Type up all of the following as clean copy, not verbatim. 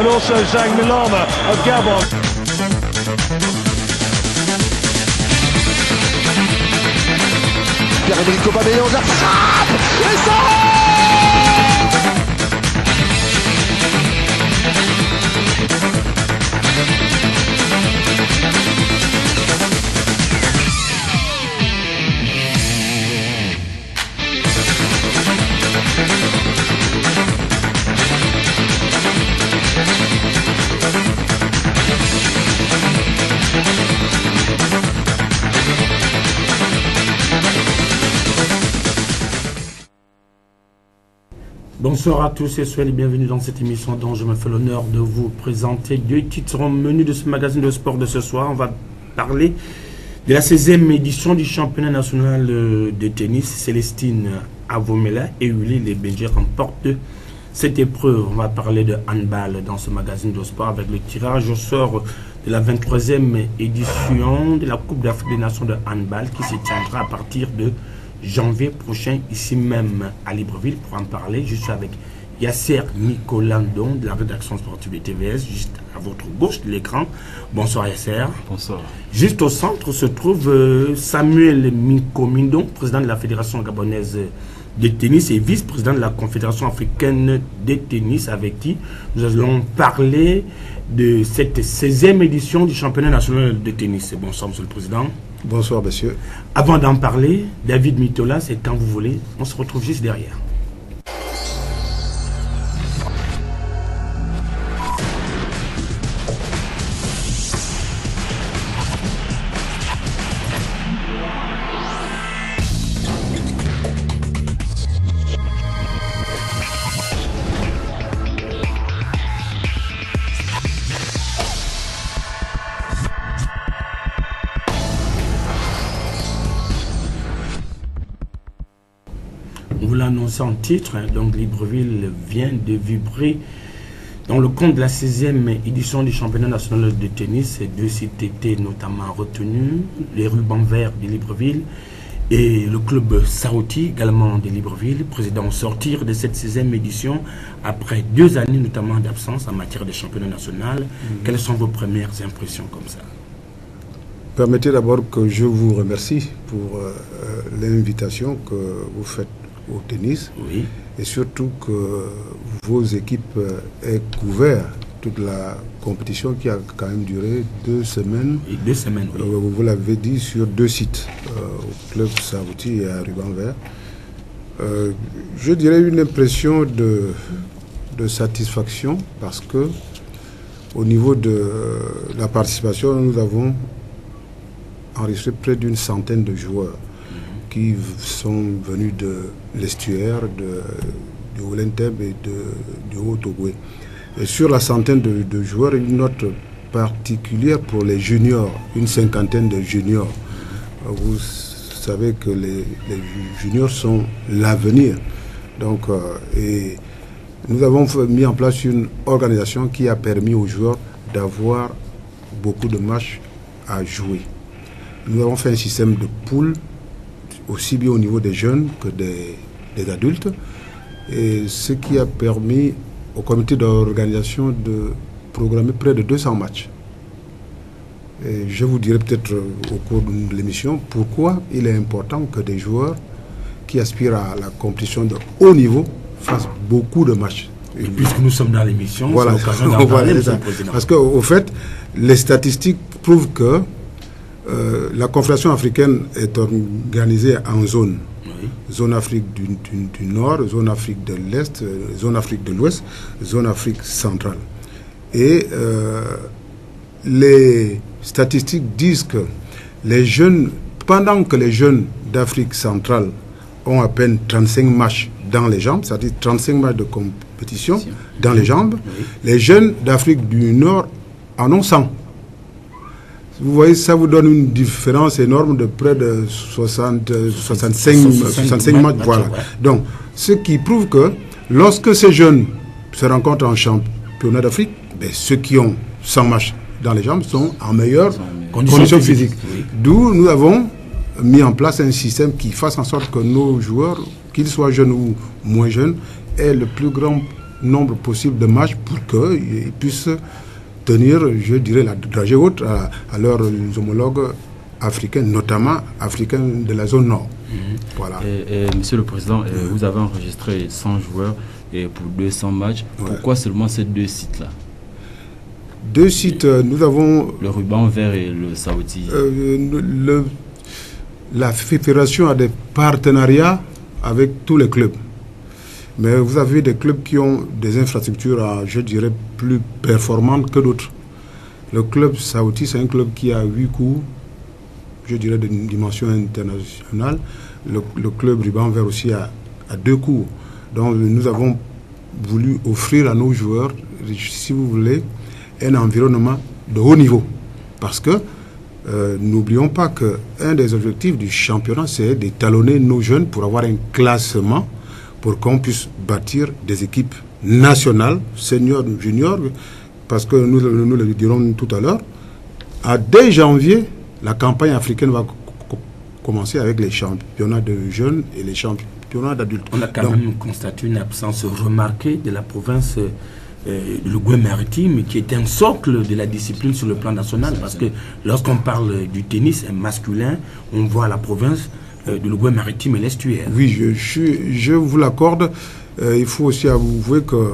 and also Zhang Milama of Gabon. Pierre-Emerick Aubameyang, la frappe et ça. Bonsoir à tous et soyez les bienvenus dans cette émission dont je me fais l'honneur de vous présenter deux titres au menu de ce magazine de sport de ce soir. On va parler de la 16e édition du championnat national de tennis. Célestine Avomela et Uli Lebenje remportent cette épreuve. On va parler de handball dans ce magazine de sport avec le tirage au sort de la 23e édition de la Coupe d'Afrique des Nations de handball qui se tiendra à partir de janvier prochain, ici même à Libreville. Pour en parler, je suis avec Yasser Nicolandon de la rédaction sportive de TVS, juste à votre gauche de l'écran. Bonsoir Yasser. Bonsoir. Juste au centre se trouve Samuel Minkomindon, président de la Fédération gabonaise de tennis et vice-président de la Confédération africaine de tennis, avec qui nous allons parler de cette 16e édition du championnat national de tennis. Bonsoir Monsieur le Président. Bonsoir, monsieur. Avant d'en parler, David Mitola, c'est quand vous voulez. On se retrouve juste derrière. Vous l'annoncez en titre, donc Libreville vient de vibrer dans le compte de la 16e édition du championnat national de tennis. Deux sites étaient notamment retenus, les rubans verts de Libreville et le club Saouti, également de Libreville, président au sortir de cette 16e édition après 2 années notamment d'absence en matière de championnat national. Quelles sont vos premières impressions comme ça? Permettez d'abord que je vous remercie pour l'invitation que vous faites au tennis, oui, et surtout que vos équipes aient couvert toute la compétition qui a quand même duré 2 semaines. Et 2 semaines, oui. Vous l'avez dit, sur 2 sites, au club Saouti et à Ruban Vert. Je dirais une impression de satisfaction parce que au niveau de la participation, nous avons enregistré près d'une centaine de joueurs qui sont venus de l'estuaire, du Haut-Lenteb et du Haut-Togoué. Et sur la centaine de joueurs, une note particulière pour les juniors, une 50aine de juniors. Vous savez que les juniors sont l'avenir. Donc, et nous avons mis en place une organisation qui a permis aux joueurs d'avoir beaucoup de matchs à jouer. Nous avons fait un système de poules, aussi bien au niveau des jeunes que des adultes, et ce qui a permis au comité d'organisation de programmer près de 200 matchs. Et je vous dirai peut-être au cours de l'émission pourquoi il est important que des joueurs qui aspirent à la compétition de haut niveau fassent beaucoup de matchs. Et puisque nous sommes dans l'émission, voilà, c'est l'occasion d'en parler, Monsieur le Président. Parce qu'au fait, les statistiques prouvent que la Confédération africaine est organisée en zones. Oui. Zone Afrique du Nord, zone Afrique de l'Est, zone Afrique de l'Ouest, zone Afrique centrale. Et les statistiques disent que les jeunes, pendant que les jeunes d'Afrique centrale ont à peine 35 matchs dans les jambes, c'est-à-dire 35 matchs de compétition dans les jambes, oui, les jeunes d'Afrique du Nord en ont 100. Vous voyez, ça vous donne une différence énorme de près de 65 matchs. Voilà. Ouais. Donc, ce qui prouve que lorsque ces jeunes se rencontrent en championnat d'Afrique, ben, ceux qui ont 100 matchs dans les jambes sont en meilleure condition physique. Oui. D'où nous avons mis en place un système qui fasse en sorte que nos joueurs, qu'ils soient jeunes ou moins jeunes, aient le plus grand nombre possible de matchs pour qu'ils puissent tenir, je dirais, la dragée haute à leurs homologues africains, notamment africains de la zone nord. Voilà. Monsieur le Président, vous avez enregistré 100 joueurs pour 200 matchs. Pourquoi seulement ces 2 sites-là? 2 sites, nous avons... Le ruban vert et le Saouti. La fédération a des partenariats avec tous les clubs. Mais vous avez des clubs qui ont des infrastructures, je dirais, plus performantes que d'autres. Le club Saouti, c'est un club qui a 8 coups, je dirais, de dimension internationale. Le club ruban vert aussi a 2 coups. Donc nous avons voulu offrir à nos joueurs, si vous voulez, un environnement de haut niveau. Parce que n'oublions pas qu'un des objectifs du championnat, c'est d'étalonner nos jeunes pour avoir un classement, pour qu'on puisse bâtir des équipes nationales, seniors, juniors, parce que nous le dirons tout à l'heure, dès janvier, la campagne africaine va commencer avec les championnats de jeunes et les championnats d'adultes. On a quand même constaté une absence remarquée de la province le Goué-Maritime, qui est un socle de la discipline sur le plan national, parce que lorsqu'on parle du tennis masculin, on voit la province de Goué-Maritime et l'estuaire. Oui, je vous l'accorde. Il faut aussi avouer que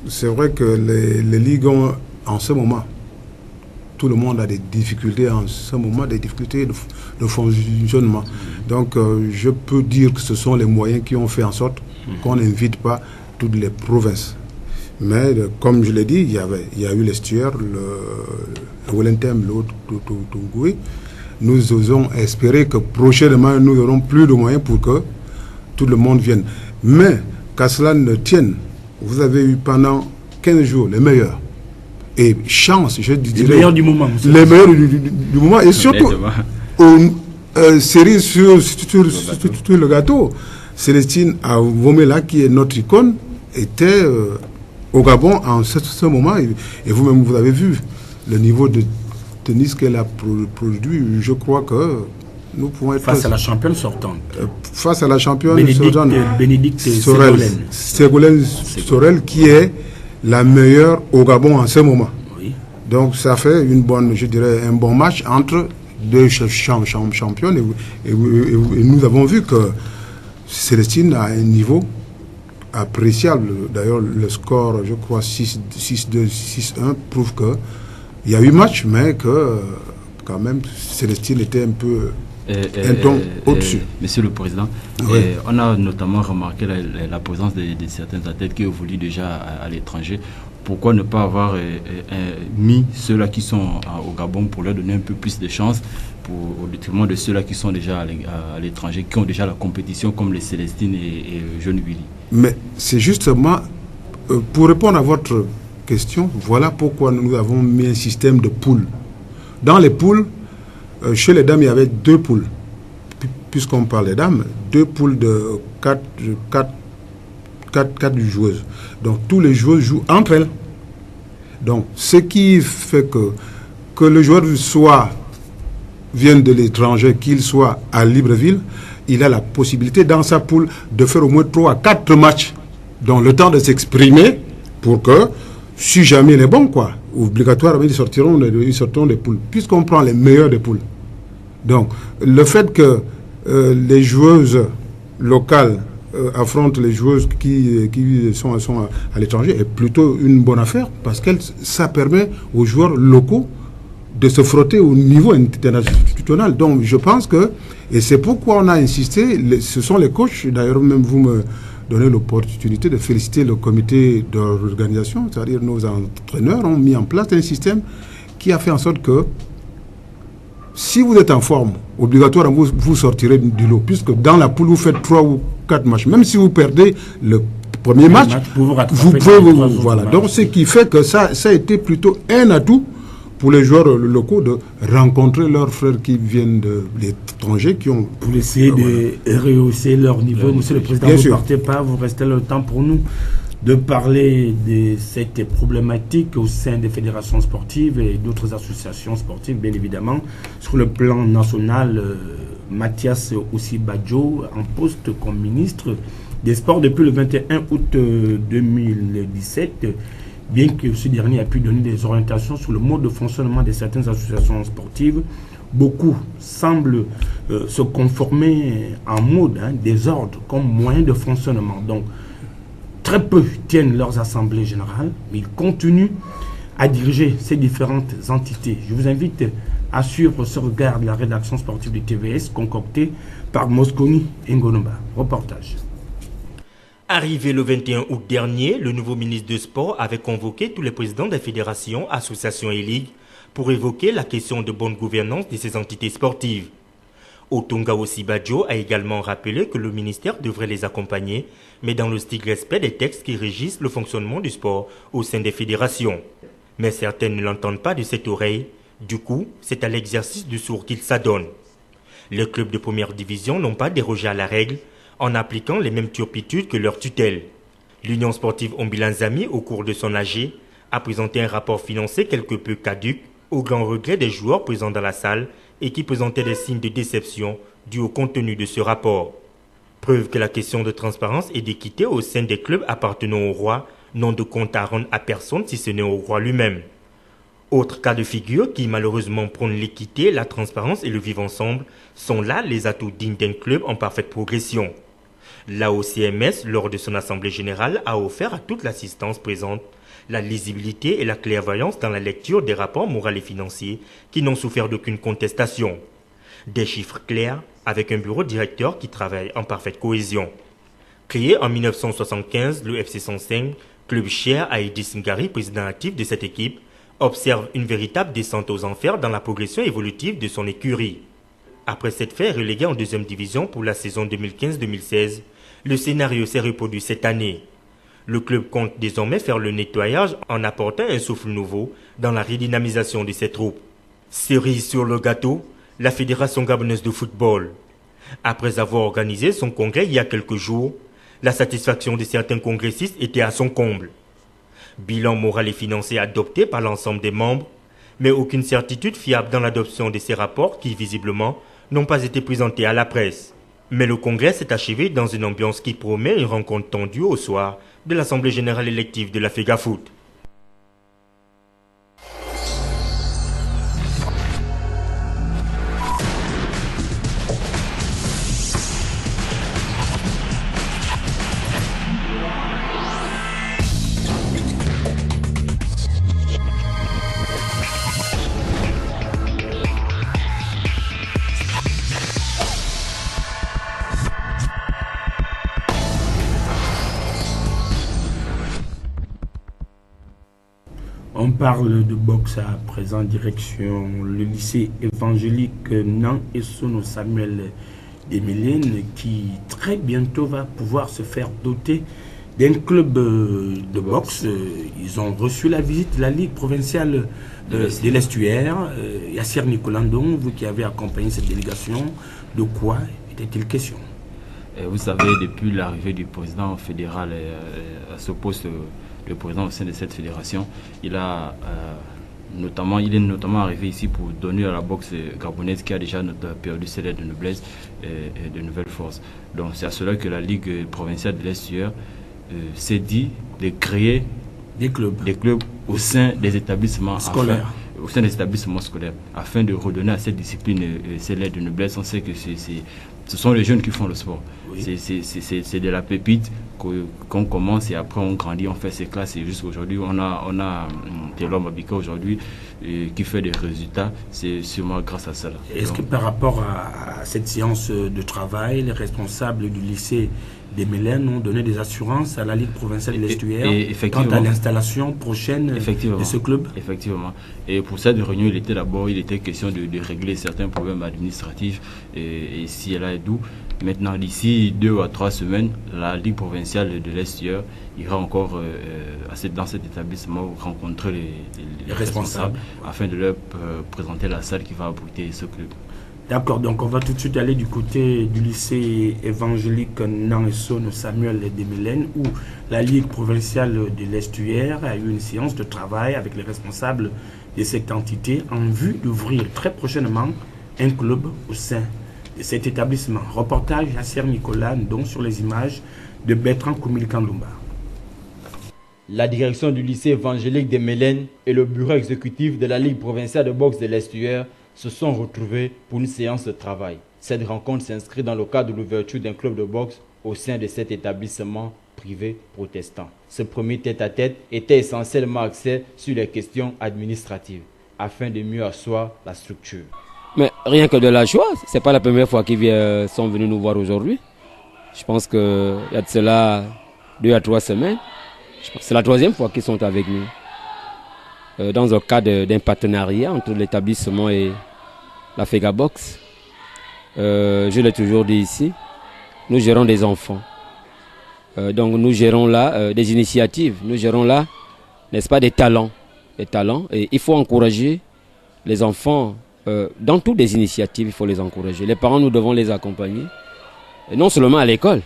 c'est vrai que les ligues ont, en ce moment, tout le monde a des difficultés en ce moment, des difficultés de fonctionnement. Donc, je peux dire que ce sont les moyens qui ont fait en sorte qu'on n'invite pas toutes les provinces. Mais, comme je l'ai dit, il y a eu l'estuaire, le Wellington, l'autre, Tongoué. Nous osons espérer que prochainement, nous aurons plus de moyens pour que tout le monde vienne. Mais, qu'à cela ne tienne, vous avez eu pendant 15 jours les meilleurs. Et chance, je dirais... Les meilleurs du moment. Les meilleurs du moment. Et surtout, cerise sur le gâteau, Célestine Avomela, qui est notre icône, était au Gabon en ce moment. Et vous-même, vous avez vu le niveau de tennis qu'elle a produit. Je crois que nous pouvons être... Face à la championne sortante. Face à la championne sortante. Bénédicte Sorel, qui est la meilleure au Gabon en ce moment. Oui. Donc ça fait je dirais, un bon match entre 2 championnes. Et nous avons vu que Célestine a un niveau appréciable. D'ailleurs, le score, je crois, 6-2, 6-1, prouve qu'il y a eu match, mais que quand même, Célestine était un peu un ton au-dessus. Monsieur le Président, oui. On a notamment remarqué la présence de certains athlètes qui évoluent déjà à l'étranger. Pourquoi ne pas avoir mis ceux-là qui sont au Gabon pour leur donner un peu plus de chance au détriment de ceux-là qui sont déjà à l'étranger, qui ont déjà la compétition comme les Célestine et Jeune Willy? Mais c'est justement, pour répondre à votre question, voilà pourquoi nous avons mis un système de poules. Dans les poules, chez les dames, il y avait 2 poules. Puisqu'on parle des dames, 2 poules de 4 joueuses. Donc, tous les joueurs jouent entre elles. Donc, ce qui fait que le joueur vienne de l'étranger, qu'il soit à Libreville, il a la possibilité dans sa poule de faire au moins 3 à 4 matchs. Donc, le temps de s'exprimer pour que, si jamais il est bon, obligatoirement, ils sortiront des poules, puisqu'on prend les meilleurs des poules. Donc, le fait que les joueuses locales affrontent les joueuses qui sont à l'étranger est plutôt une bonne affaire, parce que ça permet aux joueurs locaux de se frotter au niveau international. Donc, je pense que, et c'est pourquoi on a insisté, ce sont les coachs, d'ailleurs, même vous me donnez l'opportunité de féliciter le comité d'organisation, c'est-à-dire nos entraîneurs ont mis en place un système qui a fait en sorte que si vous êtes en forme, obligatoirement vous sortirez du lot, puisque dans la poule vous faites 3 ou 4 matchs. Même si vous perdez le premier match, vous pouvez voilà. Donc ce qui fait que ça a été plutôt un atout pour les joueurs locaux de rencontrer leurs frères qui viennent de l'étranger, qui ont... Pour essayer de rehausser leur niveau. Monsieur le Président, vous ne partez pas, vous restez le temps pour nous de parler de cette problématique au sein des fédérations sportives et d'autres associations sportives, bien évidemment. Sur le plan national, Mathias Osibadjo, en poste comme ministre des sports depuis le 21 août 2017, bien que ce dernier a pu donner des orientations sur le mode de fonctionnement de certaines associations sportives. Beaucoup semblent se conformer en mode des ordres comme moyen de fonctionnement. Donc, très peu tiennent leurs assemblées générales, mais ils continuent à diriger ces différentes entités. Je vous invite à suivre ce regard de la rédaction sportive du TVS concocté par Mosconi Ngonomba. Reportage. Arrivé le 21 août dernier, le nouveau ministre de Sport avait convoqué tous les présidents des fédérations, associations et ligues pour évoquer la question de bonne gouvernance de ces entités sportives. Otunga Osibajo a également rappelé que le ministère devrait les accompagner, mais dans le strict respect des textes qui régissent le fonctionnement du sport au sein des fédérations. Mais certaines ne l'entendent pas de cette oreille, du coup, c'est à l'exercice du sourd qu'ils s'adonnent. Les clubs de première division n'ont pas dérogé à la règle en appliquant les mêmes turpitudes que leur tutelle. L'Union sportive Ombilanzami, au cours de son AG, a présenté un rapport financier quelque peu caduc, au grand regret des joueurs présents dans la salle et qui présentaient des signes de déception dus au contenu de ce rapport. Preuve que la question de transparence et d'équité au sein des clubs appartenant au roi n'ont de compte à rendre à personne si ce n'est au roi lui-même. Autre cas de figure qui malheureusement prône l'équité, la transparence et le vivre ensemble sont là les atouts dignes d'un club en parfaite progression. L'AOCMS, lors de son assemblée générale, a offert à toute l'assistance présente la lisibilité et la clairvoyance dans la lecture des rapports moraux et financiers qui n'ont souffert d'aucune contestation. Des chiffres clairs avec un bureau directeur qui travaille en parfaite cohésion. Créé en 1975, le FC 105, club cher à Edis Ngari, président actif de cette équipe, observe une véritable descente aux enfers dans la progression évolutive de son écurie. Après s'être fait reléguer en deuxième division pour la saison 2015-2016, le scénario s'est reproduit cette année. Le club compte désormais faire le nettoyage en apportant un souffle nouveau dans la redynamisation de ses troupes. Cerise sur le gâteau, la Fédération gabonaise de football. Après avoir organisé son congrès il y a quelques jours, la satisfaction de certains congressistes était à son comble. Bilan moral et financier adopté par l'ensemble des membres, mais aucune certitude fiable dans l'adoption de ces rapports qui, visiblement, n'ont pas été présentés à la presse. Mais le congrès s'est achevé dans une ambiance qui promet une rencontre tendue au soir de l'Assemblée générale élective de la FEGAFOOT. On parle de boxe à présent, direction le lycée évangélique Nan et Sono Samuel Desmélènes qui très bientôt va pouvoir se faire doter d'un club de boxe. Ils ont reçu la visite de la Ligue provinciale de l'Estuaire. Yassir Nicolandon, vous qui avez accompagné cette délégation, de quoi était-il question? Vous savez, depuis l'arrivée du président fédéral à ce poste, le président au sein de cette fédération, il est notamment arrivé ici pour donner à la boxe gabonaise qui a déjà perdu ses lettres de noblesse et de nouvelles forces. Donc c'est à cela que la Ligue provinciale de l'Estuaire s'est dit de créer des clubs au sein des établissements scolaires. Scolaires, afin de redonner à cette discipline ses lettres de noblesse. On sait que ce sont les jeunes qui font le sport. Oui. C'est de la pépite qu'on commence et après on grandit, on fait ses classes et jusqu'aujourd'hui on a Télor Mabika aujourd'hui qui fait des résultats. C'est sûrement grâce à ça. Est-ce que par rapport à cette séance de travail, les responsables du lycée des Mélènes ont donné des assurances à la Ligue provinciale de l'Estuaire quant à l'installation prochaine de ce club? Effectivement. Et pour cette réunion, il était question de régler certains problèmes administratifs et si elle a d'où. Maintenant, d'ici 2 à 3 semaines, la Ligue provinciale de l'Estuaire ira encore dans cet établissement rencontrer les responsables afin de leur présenter la salle qui va abriter ce club. D'accord, donc on va tout de suite aller du côté du lycée évangélique Nan et Sono Samuel Desmélènes où la Ligue provinciale de l'Estuaire a eu une séance de travail avec les responsables de cette entité en vue d'ouvrir très prochainement un club au sein de cet établissement. Reportage à Yassir Nicolas, donc sur les images de Bertrand Koumili Kandoumba. La direction du lycée évangélique de Mélène et le bureau exécutif de la Ligue provinciale de boxe de l'Estuaire se sont retrouvés pour une séance de travail. Cette rencontre s'inscrit dans le cadre de l'ouverture d'un club de boxe au sein de cet établissement privé protestant. Ce premier tête-à-tête était essentiellement axé sur les questions administratives afin de mieux asseoir la structure. Mais rien que de la joie, ce n'est pas la première fois qu'ils sont venus nous voir aujourd'hui. Je pense qu'il y a de cela 2 à 3 semaines. C'est la 3e fois qu'ils sont avec nous. Dans un cadre d'un partenariat entre l'établissement et la FEGABOX. Je l'ai toujours dit ici, nous gérons des enfants. Donc nous gérons là des initiatives, nous gérons là, n'est-ce pas, des talents. Et il faut encourager les enfants dans toutes les initiatives, il faut les encourager. Les parents, nous devons les accompagner, et non seulement à l'école,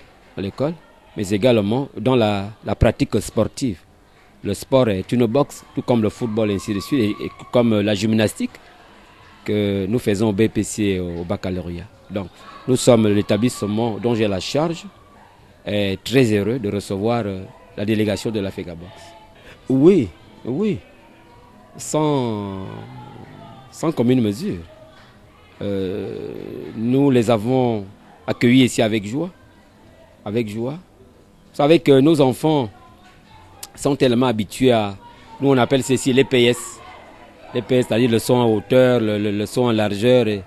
mais également dans la pratique sportive. Le sport est une boxe, tout comme le football, ainsi de suite, et comme la gymnastique que nous faisons au BPC et au baccalauréat. Donc, nous sommes l'établissement dont j'ai la charge, et très heureux de recevoir la délégation de la FEGABOX. Oui, sans commune mesure. Nous les avons accueillis ici avec joie. Vous savez que nos enfants sont tellement habitués à, nous on appelle ceci les PS. Les PS, c'est-à-dire le saut en hauteur, le saut en largeur, et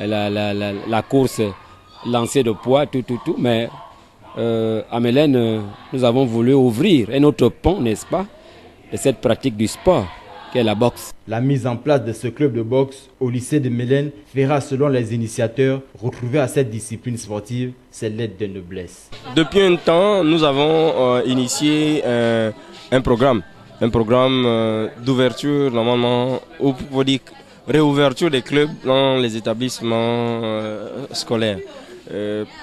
la course lancée de poids, tout. Mais à Mélène, nous avons voulu ouvrir un autre pont, n'est-ce pas, de cette pratique du sport, qui est la boxe. La mise en place de ce club de boxe au lycée de Mélène fera, selon les initiateurs, retrouver à cette discipline sportive ses lettres de noblesse. Depuis un temps, nous avons initié un programme d'ouverture, normalement, ou pour dire réouverture des clubs dans les établissements scolaires.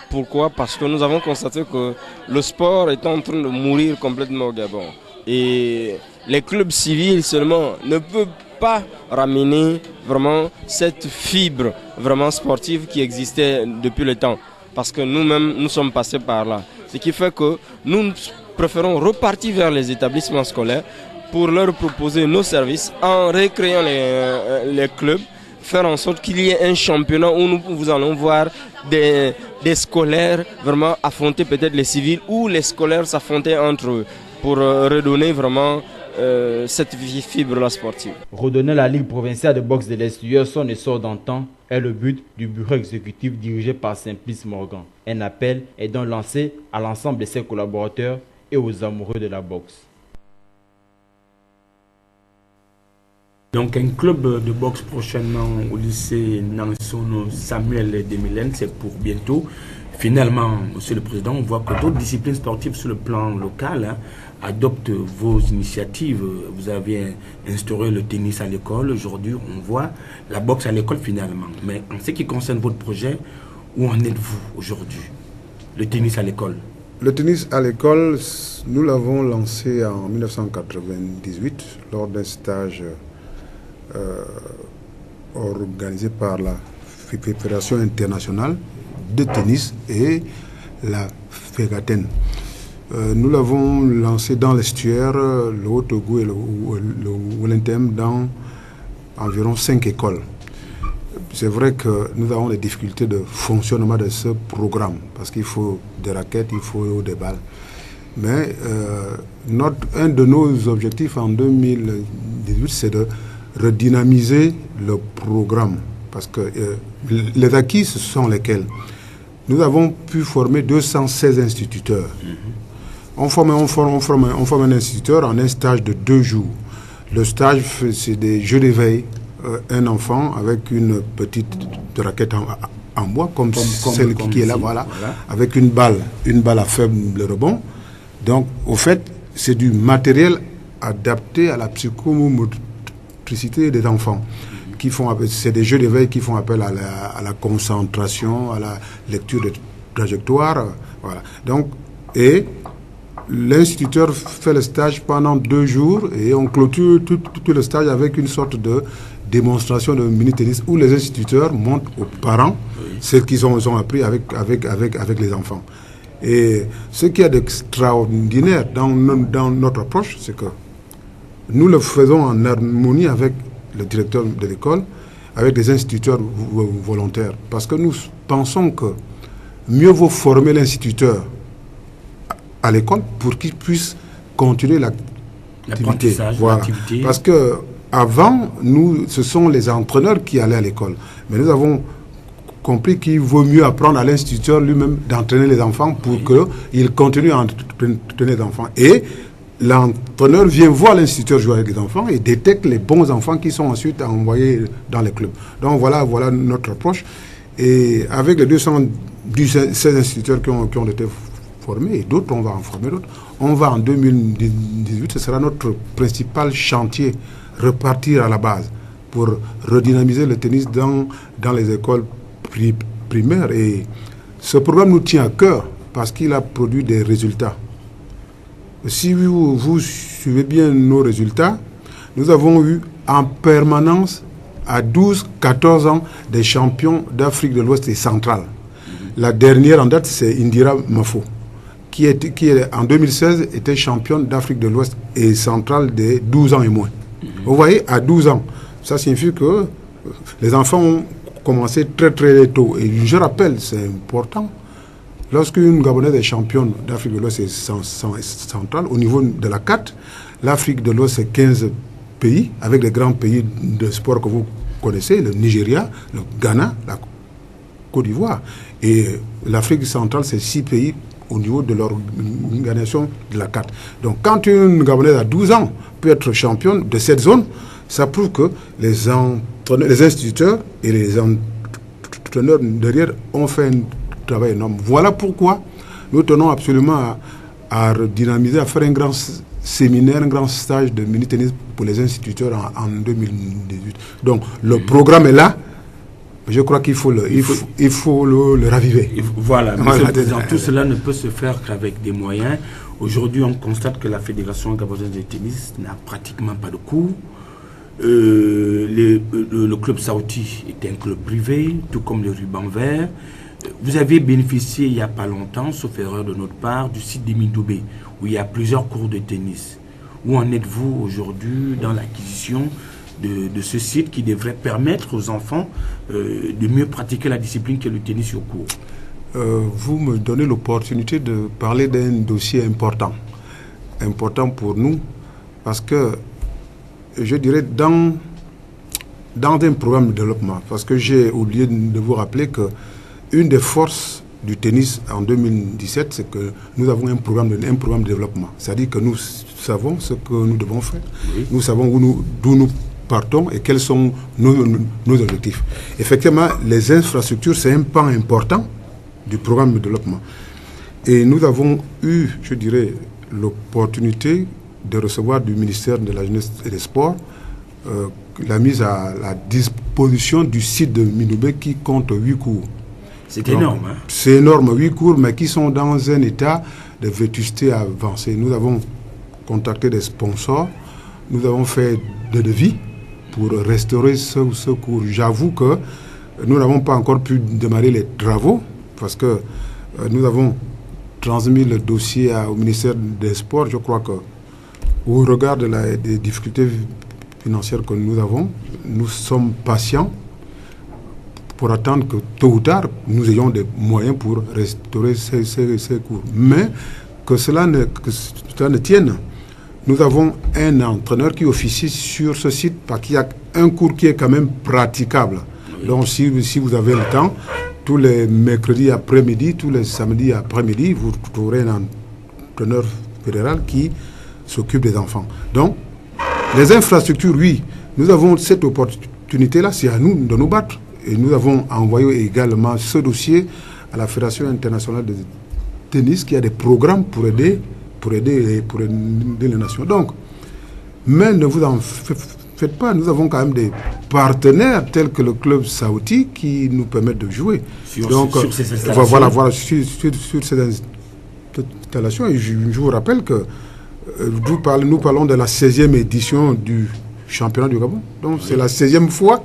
Pourquoi? Parce que nous avons constaté que le sport est en train de mourir complètement au Gabon. Et les clubs civils seulement ne peuvent pas ramener vraiment cette fibre vraiment sportive qui existait depuis le temps. Parce que nous-mêmes, nous sommes passés par là. Ce qui fait que nous préférons repartir vers les établissements scolaires pour leur proposer nos services en recréant les clubs, faire en sorte qu'il y ait un championnat où nous allons voir des scolaires vraiment affronter peut-être les civils ou les scolaires s'affronter entre eux pour redonner vraiment cette fibre-là sportive. Redonner la Ligue provinciale de boxe de l'Estuaire son essor d'antan est le but du bureau exécutif dirigé par Simplice Morgan. Un appel est donc lancé à l'ensemble de ses collaborateurs et aux amoureux de la boxe. Donc un club de boxe prochainement au lycée Nanson Samuel de Mélène, c'est pour bientôt. Finalement, Monsieur le Président, on voit que d'autres disciplines sportives sur le plan local adoptent vos initiatives. Vous avez instauré le tennis à l'école. Aujourd'hui, on voit la boxe à l'école finalement. Mais en ce qui concerne votre projet, où en êtes-vous aujourd'hui? Le tennis à l'école. Le tennis à l'école, nous l'avons lancé en 1998 lors d'un stage organisé par la Fédération internationale de tennis et la FEGATEN. Nous l'avons lancé dans l'Estuaire, le Haut-Togo et le Wellington dans environ 5 écoles. C'est vrai que nous avons des difficultés de fonctionnement de ce programme parce qu'il faut des raquettes, il faut des balles. Mais un de nos objectifs en 2018, c'est de redynamiser le programme parce que les acquis, ce sont lesquels? Nous avons pu former 216 instituteurs. On forme un instituteur en un stage de 2 jours. Le stage, c'est des jeux d'éveil. Un enfant avec une petite raquette en bois, comme celle qui est là, voilà, avec une balle à faible rebond. Donc, au fait, c'est du matériel adapté à la psychomotricité des enfants. C'est des jeux d'éveil qui font appel à la concentration, à la lecture de trajectoire. Voilà. Donc, et l'instituteur fait le stage pendant 2 jours et on clôture tout le stage avec une sorte de démonstration de mini-tennis où les instituteurs montrent aux parents ce qu'ils ont appris avec les enfants. Et ce qui est d'extraordinaire dans notre approche, c'est que nous le faisons en harmonie avec le directeur de l'école, avec des instituteurs volontaires. Parce que nous pensons que mieux vaut former l'instituteur à l'école pour qu'il puisse continuer l'activité. Voilà. Parce que avant, ce sont les entraîneurs qui allaient à l'école. Mais nous avons compris qu'il vaut mieux apprendre à l'instituteur lui-même d'entraîner les enfants pour qu'il continue à entraîner les enfants. Et l'entraîneur vient voir l'instituteur jouer avec les enfants et détecte les bons enfants qui sont ensuite envoyés dans les clubs. Donc voilà notre approche. Et avec les 216 instituteurs qui ont été formés, et d'autres, on va en former d'autres, on va en 2018, ce sera notre principal chantier, repartir à la base pour redynamiser le tennis dans les écoles primaires. Et ce programme nous tient à cœur parce qu'il a produit des résultats. Si vous suivez bien nos résultats, nous avons eu en permanence à 12-14 ans des champions d'Afrique de l'Ouest et centrale. La dernière en date, c'est Indira Mafo, qui en 2016 était championne d'Afrique de l'Ouest et centrale des 12 ans et moins. Vous voyez, à 12 ans, ça signifie que les enfants ont commencé très très tôt. Et je rappelle, c'est important, lorsqu'une Gabonaise est championne d'Afrique de l'Ouest et centrale, au niveau de la CAT, l'Afrique de l'Ouest, c'est 15 pays, avec les grands pays de sport que vous connaissez, le Nigeria, le Ghana, la Côte d'Ivoire. Et l'Afrique centrale, c'est 6 pays au niveau de l'organisation de la CAT. Donc quand une Gabonaise à 12 ans peut être championne de cette zone, ça prouve que les instituteurs et les entraîneurs derrière ont fait un travail énorme. Voilà pourquoi nous tenons absolument à redynamiser, à faire un grand séminaire, un grand stage de mini-tennis pour les instituteurs en 2018. Donc le programme est là. Je crois qu'il faut le raviver. Voilà, Monsieur le Président, tout cela ne peut se faire qu'avec des moyens. Aujourd'hui, on constate que la Fédération gabonaise de tennis n'a pratiquement pas de cours. Le club Saouti est un club privé, tout comme le Ruban Vert. Vous avez bénéficié il n'y a pas longtemps, sauf erreur de notre part, du site de Mindoubé, où il y a plusieurs cours de tennis. Où en êtes-vous aujourd'hui dans l'acquisition de ce site qui devrait permettre aux enfants de mieux pratiquer la discipline qu'est le tennis sur court? Vous me donnez l'opportunité de parler d'un dossier important pour nous, parce que je dirais dans un programme de développement, parce que j'ai oublié de vous rappeler que une des forces du tennis en 2017, c'est que nous avons un programme de développement. C'est-à-dire que nous savons ce que nous devons faire, nous savons d'où nous partons et quels sont nos objectifs. Effectivement, les infrastructures, c'est un pan important du programme de développement. Et nous avons eu, je dirais, l'opportunité de recevoir du ministère de la Jeunesse et des Sports la mise à la disposition du site de Mindoubé qui compte 8 cours. C'est énorme. Hein? C'est énorme, 8 cours, mais qui sont dans un état de vétusté avancé. Nous avons contacté des sponsors, nous avons fait des devis pour restaurer ce cours. J'avoue que nous n'avons pas encore pu démarrer les travaux parce que nous avons transmis le dossier au ministère des Sports. Je crois que au regard des difficultés financières que nous avons, nous sommes patients pour attendre que tôt ou tard, nous ayons des moyens pour restaurer ces cours. Mais que cela ne tienne, nous avons un entraîneur qui officie sur ce site parce qu'il y a un cours qui est quand même praticable. Donc si vous avez le temps, tous les mercredis après-midi, tous les samedis après-midi, vous trouverez un entraîneur fédéral qui s'occupe des enfants. Donc, les infrastructures, oui, nous avons cette opportunité-là, c'est à nous de nous battre. Et nous avons envoyé également ce dossier à la Fédération internationale de tennis qui a des programmes pour aider les nations. Donc, mais ne vous en faites pas, nous avons quand même des partenaires tels que le club Saouti qui nous permettent de jouer. Sur ces installations. Voilà, sur ces installations. Et je vous rappelle que nous parlons de la 16e édition du championnat du Gabon. Donc, c'est la 16e fois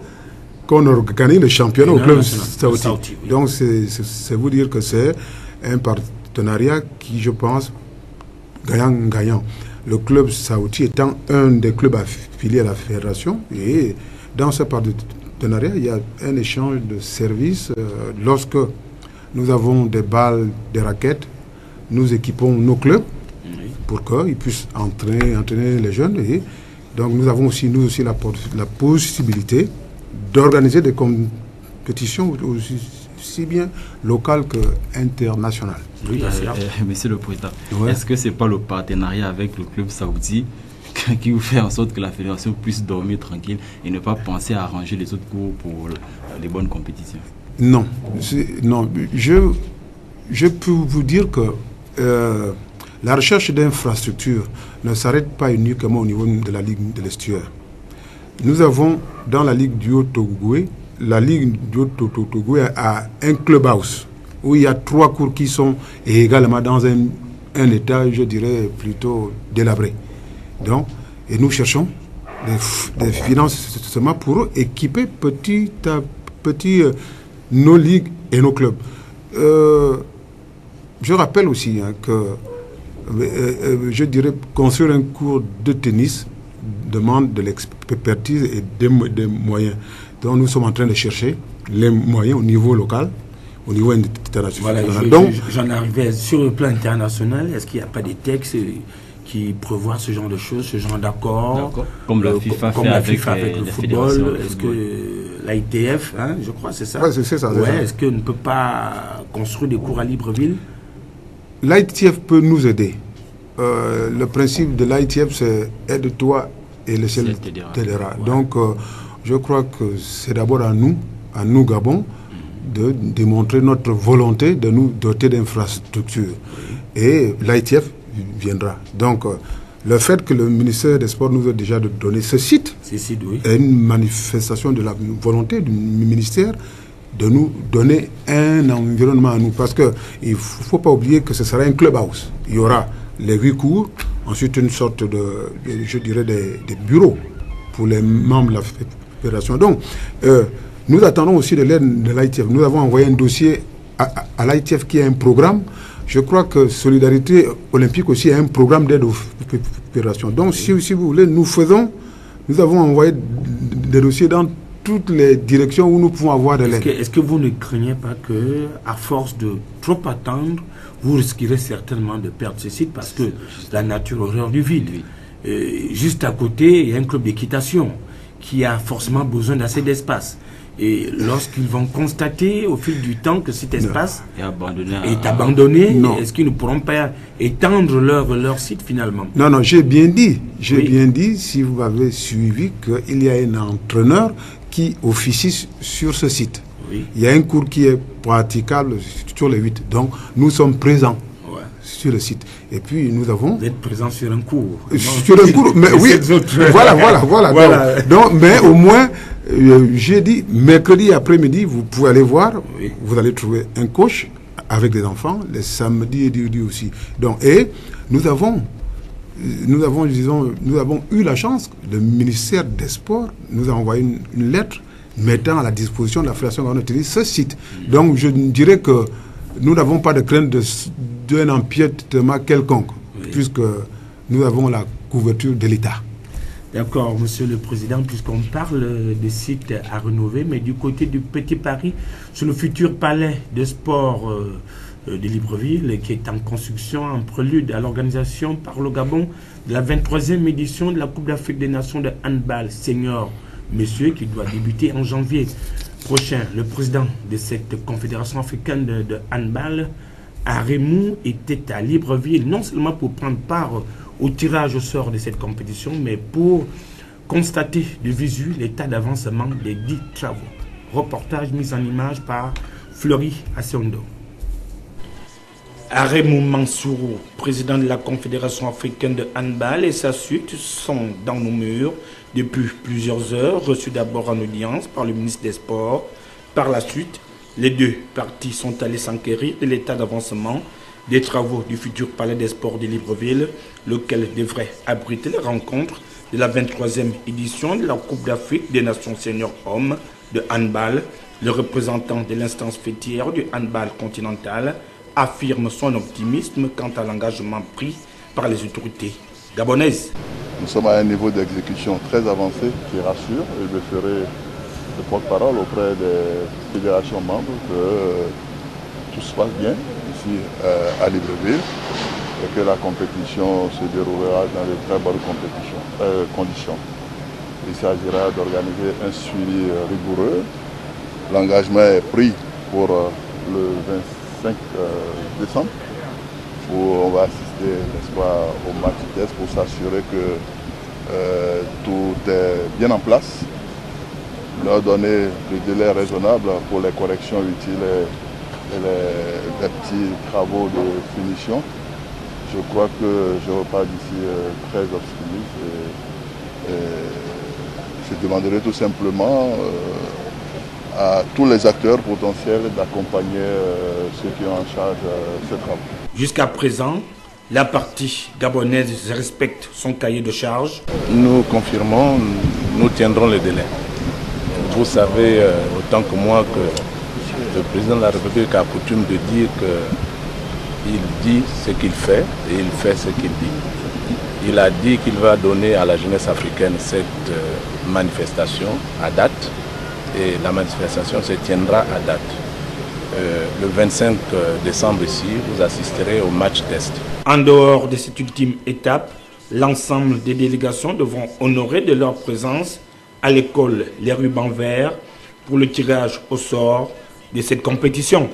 qu'on organise le championnat au club Saouti. Donc, c'est vous dire que c'est un partenaire partenariat qui, je pense, gagnant-gagnant. Le club saoudi étant un des clubs affiliés à la fédération, et dans ce partenariat, il y a un échange de services. Lorsque nous avons des balles, des raquettes, nous équipons nos clubs pour qu'ils puissent entraîner les jeunes. Et donc nous avons aussi, la possibilité d'organiser des compétitions aussi bien locales qu'internationales. Oui, Monsieur le Président, Ouais. est-ce que ce n'est pas le partenariat avec le club saoudi qui vous fait en sorte que la fédération puisse dormir tranquille et ne pas penser à arranger les autres cours pour les bonnes compétitions? Non, je peux vous dire que la recherche d'infrastructures ne s'arrête pas uniquement au niveau de la Ligue de l'Estuaire. Nous avons dans la Ligue du Haut-Togo, la Ligue du Haut-Togo a un clubhouse où il y a 3 cours qui sont également dans un état, je dirais, plutôt délabré. Donc, et nous cherchons des financements pour équiper petit à petit nos ligues et nos clubs. Je rappelle aussi que, je dirais, construire un cours de tennis demande de l'expertise et des moyens. Donc nous sommes en train de chercher les moyens au niveau local, au niveau international. Voilà, j'en arrivais sur le plan international. Est-ce qu'il n'y a pas des textes qui prévoient ce genre de choses, ce genre d'accord, comme la FIFA comme fait la FIFA avec le football? Est-ce que l'ITF, je crois, c'est ça? Ouais, c'est ça. Est-ce qu'on ne peut pas construire des cours à Libreville? L'ITF peut nous aider. Le principe de l'ITF, c'est aide-toi et le ciel t'aidera. Donc, je crois que c'est d'abord à nous Gabon, de démontrer notre volonté de nous doter d'infrastructures. Et l'ITF viendra. Donc, le fait que le ministère des Sports nous a déjà donné ce site est une manifestation de la volonté du ministère de nous donner un environnement à nous. Parce qu'il ne faut pas oublier que ce sera un clubhouse. Il y aura les 8 cours, ensuite une sorte de, je dirais, des bureaux pour les membres de la fédération. Donc, nous attendons aussi de l'aide de l'ITF. Nous avons envoyé un dossier à l'ITF qui a un programme. Je crois que Solidarité Olympique aussi a un programme d'aide aux fédérations. Donc, si vous voulez, nous avons envoyé des dossiers dans toutes les directions où nous pouvons avoir de l'aide. Est-ce que vous ne craignez pas que, à force de trop attendre, vous risquerez certainement de perdre ce site parce que la nature horreur du vide. Juste à côté, il y a un club d'équitation qui a forcément besoin d'assez d'espace. Et lorsqu'ils vont constater au fil du temps que cet espace est abandonné, est-ce qu'ils ne pourront pas étendre leur site finalement? Non, j'ai bien dit, si vous avez suivi, qu'il y a un entraîneur qui officie sur ce site. Oui. Il y a un cours qui est praticable sur les 8. Donc, nous sommes présents sur le site. Et puis, nous avons... Vous êtes présent sur un cours. Sur un cours, mais oui. Voilà. Donc, mais au moins, j'ai dit, mercredi après-midi, vous pouvez aller voir, vous allez trouver un coach avec des enfants, les samedis et dimanches aussi. Donc, et nous avons eu la chance, le ministère des Sports nous a envoyé une lettre mettant à la disposition de la Fédération gabonaise de tennis ce site. Donc je dirais que nous n'avons pas de crainte d'un empiètement quelconque, puisque nous avons la couverture de l'État. D'accord, Monsieur le Président, puisqu'on parle de sites à rénover, mais du côté du Petit Paris, sur le futur palais de sport de Libreville, qui est en construction, en prélude à l'organisation par le Gabon de la 23e édition de la Coupe d'Afrique des Nations de handball senior, messieurs, qui doit débuter en janvier prochain. Le président de cette confédération africaine de handball, Aremou, était à Libreville, non seulement pour prendre part au tirage au sort de cette compétition, mais pour constater de visu l'état d'avancement des 10 travaux. Reportage mis en image par Fleury Assiondo. Aremou Mansourou, président de la Confédération africaine de handball, et sa suite sont dans nos murs depuis plusieurs heures, reçus d'abord en audience par le ministre des Sports. Par la suite, les deux parties sont allées s'enquérir de l'état d'avancement des travaux du futur palais des sports de Libreville, lequel devrait abriter la rencontre de la 23e édition de la Coupe d'Afrique des Nations seniors hommes de handball. Le représentant de l'instance fêtière du handball continental, affirme son optimisme quant à l'engagement pris par les autorités gabonaises. Nous sommes à un niveau d'exécution très avancé qui rassure et je ferai le porte-parole auprès des fédérations membres que tout se passe bien ici à Libreville et que la compétition se déroulera dans de très bonnes conditions. Il s'agira d'organiser un suivi rigoureux. L'engagement est pris pour le 25 décembre où on va assister, n'est-ce pas, au match test pour s'assurer que tout est bien en place, leur donner le délai raisonnable pour les corrections utiles et les petits travaux de finition. Je crois que je repars d'ici très optimiste et je demanderai tout simplement à tous les acteurs potentiels d'accompagner ceux qui ont en charge ce travail. Jusqu'à présent, la partie gabonaise respecte son cahier de charge. Nous confirmons, nous tiendrons le délai. Vous savez autant que moi que le président de la République a coutume de dire qu'il dit ce qu'il fait et il fait ce qu'il dit. Il a dit qu'il va donner à la jeunesse africaine cette manifestation à date et la manifestation se tiendra à date. Le 25 décembre ici, vous assisterez au match test. En dehors de cette ultime étape, l'ensemble des délégations devront honorer de leur présence à l'école les rubans verts pour le tirage au sort de cette compétition.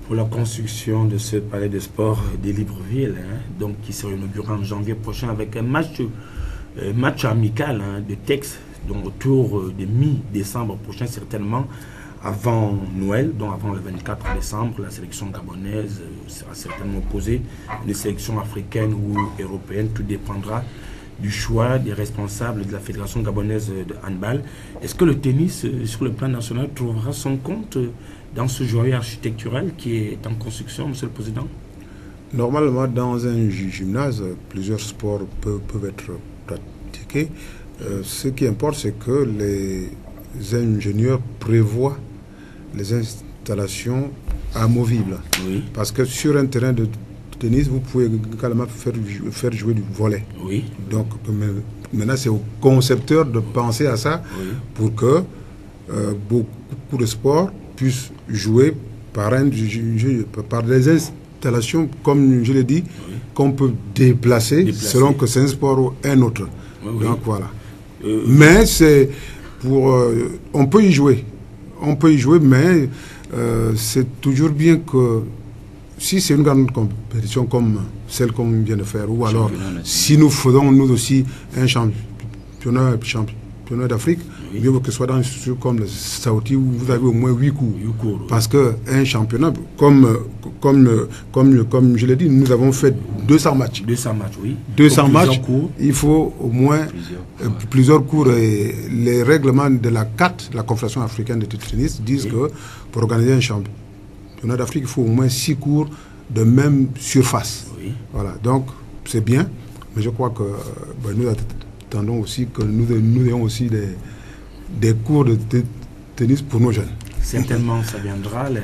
Pour la construction de ce palais de sport de Libreville, donc qui sera inauguré en janvier prochain avec un match amical de Tex, donc autour de mi-décembre prochain, certainement avant Noël, donc avant le 24 décembre. La sélection gabonaise sera certainement opposée à une sélection africaine ou européenne. Tout dépendra du choix des responsables de la Fédération gabonaise de handball. Est-ce que le tennis, sur le plan national, trouvera son compte dans ce joyau architectural qui est en construction, Monsieur le Président? Normalement, dans un gymnase, plusieurs sports peuvent être pratiqués. Ce qui importe, c'est que les ingénieurs prévoient les installations amovibles. Oui. Parce que sur un terrain de tennis, vous pouvez également faire jouer du volley. Oui. Donc, maintenant, c'est au concepteur de penser à ça, oui, pour que beaucoup de sports puissent jouer par des installations, comme je l'ai dit, oui, qu'on peut déplacer selon que c'est un sport ou un autre. Oui. Donc, voilà. Mais c'est pour... on peut y jouer. On peut y jouer, mais c'est toujours bien que si c'est une grande compétition comme celle qu'on vient de faire, ou alors si nous faisons nous aussi un championnat d'Afrique, oui, mieux que ce soit dans une structure comme le Saouti où vous avez au moins 8 cours. Oui. Parce qu'un championnat, comme je l'ai dit, nous avons fait 200 matchs. 200 matchs, oui. 200 matchs, il faut au moins plusieurs cours. Et les règlements de la CAT, la Confédération africaine de tennis, disent, oui, que pour organiser un championnat d'Afrique, il faut au moins 6 cours de même surface. Oui. Voilà, donc c'est bien, mais je crois que nous attendons aussi que nous ayons aussi des cours de tennis pour nos jeunes. Certainement, ça viendra. Le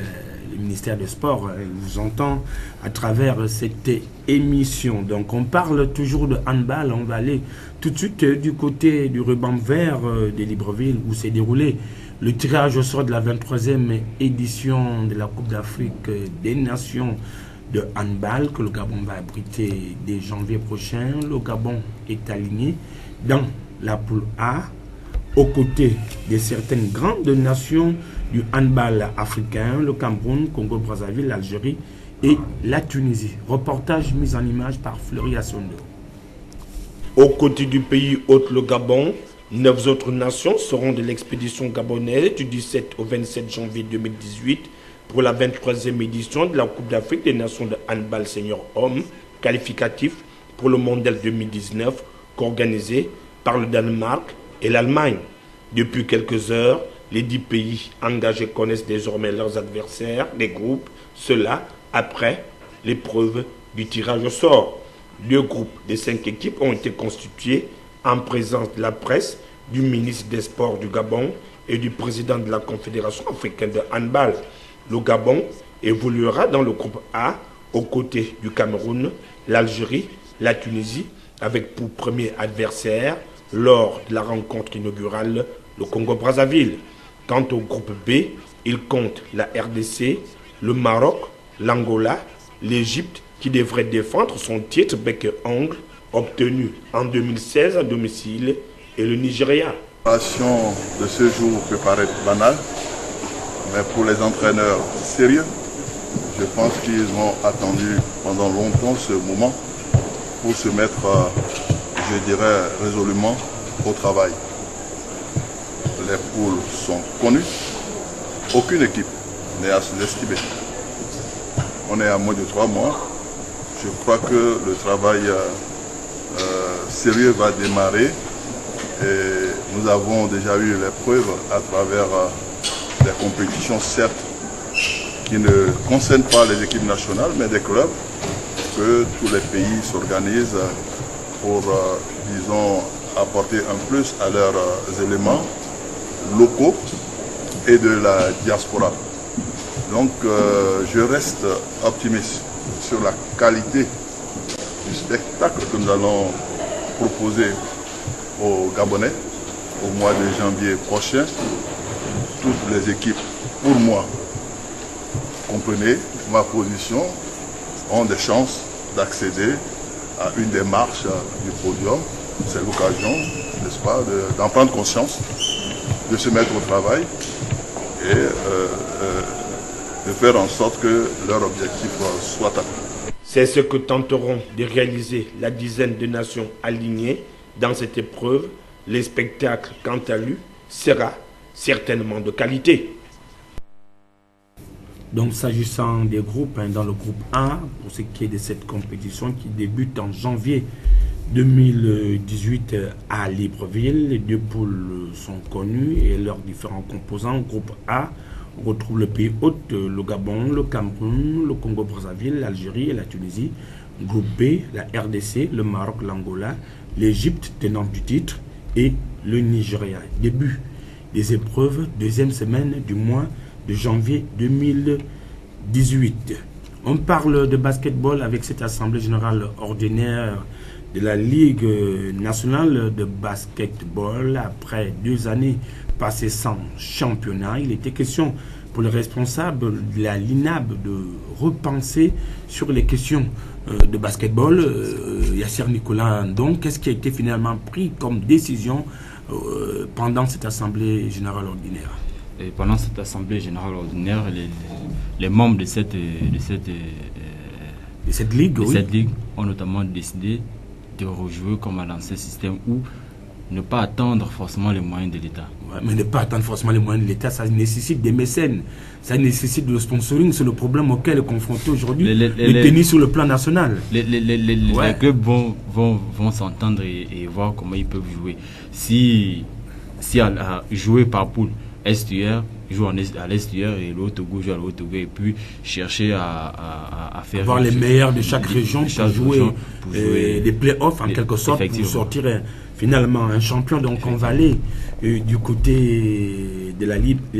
ministère des Sports vous entend à travers cette émission. Donc, on parle toujours de handball. On va aller tout de suite du côté du ruban vert de Libreville où s'est déroulé le tirage au sort de la 23e édition de la Coupe d'Afrique des Nations de handball que le Gabon va abriter dès janvier prochain. Le Gabon est aligné dans la poule A aux côtés de certaines grandes nations du handball africain, le Cameroun, Congo-Brazzaville, l'Algérie et la Tunisie. Reportage mis en image par Fleury Assondo. Aux côtés du pays hôte, le Gabon, 9 autres nations seront de l'expédition gabonaise du 17 au 27 janvier 2018 pour la 23e édition de la Coupe d'Afrique des Nations de handball senior homme, qualificatif pour le Mondial 2019, co-organisé par le Danemark et l'Allemagne. Depuis quelques heures, les 10 pays engagés connaissent désormais leurs adversaires des groupes, cela après l'épreuve du tirage au sort. 2 groupes de 5 équipes ont été constitués en présence de la presse, du ministre des Sports du Gabon et du président de la Confédération africaine de handball. Le Gabon évoluera dans le groupe A aux côtés du Cameroun, l'Algérie, la Tunisie, avec pour premier adversaire lors de la rencontre inaugurale le Congo-Brazzaville. Quant au groupe B, il compte la RDC, le Maroc, l'Angola, l'Égypte qui devrait défendre son titre bec et ongle obtenu en 2016 à domicile et le Nigeria. La préparation de ce jour peut paraître banale, mais pour les entraîneurs sérieux, je pense qu'ils ont attendu pendant longtemps ce moment pour se mettre, je dirais, résolument au travail. Les poules sont connues, aucune équipe n'est à sous-estimer. On est à moins de 3 mois. Je crois que le travail sérieux va démarrer et nous avons déjà eu les preuves à travers des compétitions, certes, qui ne concernent pas les équipes nationales, mais des clubs, que tous les pays s'organisent pour, disons, apporter un plus à leurs éléments locaux et de la diaspora. Donc je reste optimiste sur la qualité du spectacle que nous allons proposer aux Gabonais au mois de janvier prochain. Toutes les équipes, pour moi, comprenez ma position, ont des chances d'accéder à une des marches du podium. C'est l'occasion, n'est-ce pas, d'en prendre conscience, de se mettre au travail et de faire en sorte que leur objectif soit atteint. C'est ce que tenteront de réaliser la dizaine de nations alignées dans cette épreuve. Le spectacle, quant à lui, sera certainement de qualité. Donc s'agissant des groupes, dans le groupe A, pour ce qui est de cette compétition qui débute en janvier 2018 à Libreville, les 2 poules sont connues et leurs différents composants. Groupe A, on retrouve le pays hôte, le Gabon, le Cameroun, le Congo-Brazzaville, l'Algérie et la Tunisie. Groupe B, la RDC, le Maroc, l'Angola, l'Égypte, tenante du titre, et le Nigeria. Début des épreuves, 2e semaine du mois de janvier 2018. On parle de basketball avec cette assemblée générale ordinaire de la Ligue nationale de basketball. Après 2 années passées sans championnat, il était question pour les responsables de la LINAB de repenser sur les questions de basketball. Yasser Nicolas, donc, qu'est-ce qui a été finalement pris comme décision pendant cette assemblée générale ordinaire? Et pendant cette assemblée générale ordinaire, les membres de cette ligue ont notamment décidé de rejouer comme à l'ancien système où ne pas attendre forcément les moyens de l'État. Ouais, mais ne pas attendre forcément les moyens de l'État, ça nécessite des mécènes, ça nécessite de sponsoring. C'est le problème auquel est confronté aujourd'hui le tennis sur le plan national. Les clubs vont s'entendre et voir comment ils peuvent jouer. Si à jouer par poule, Est-UR joue à l'Est-UR et l'autre Togo joue à l'autre Togo, et puis chercher à faire... Voir les meilleurs de chaque région pour jouer des play-offs en quelque sorte, pour sortir finalement un champion. Donc on va aller du côté de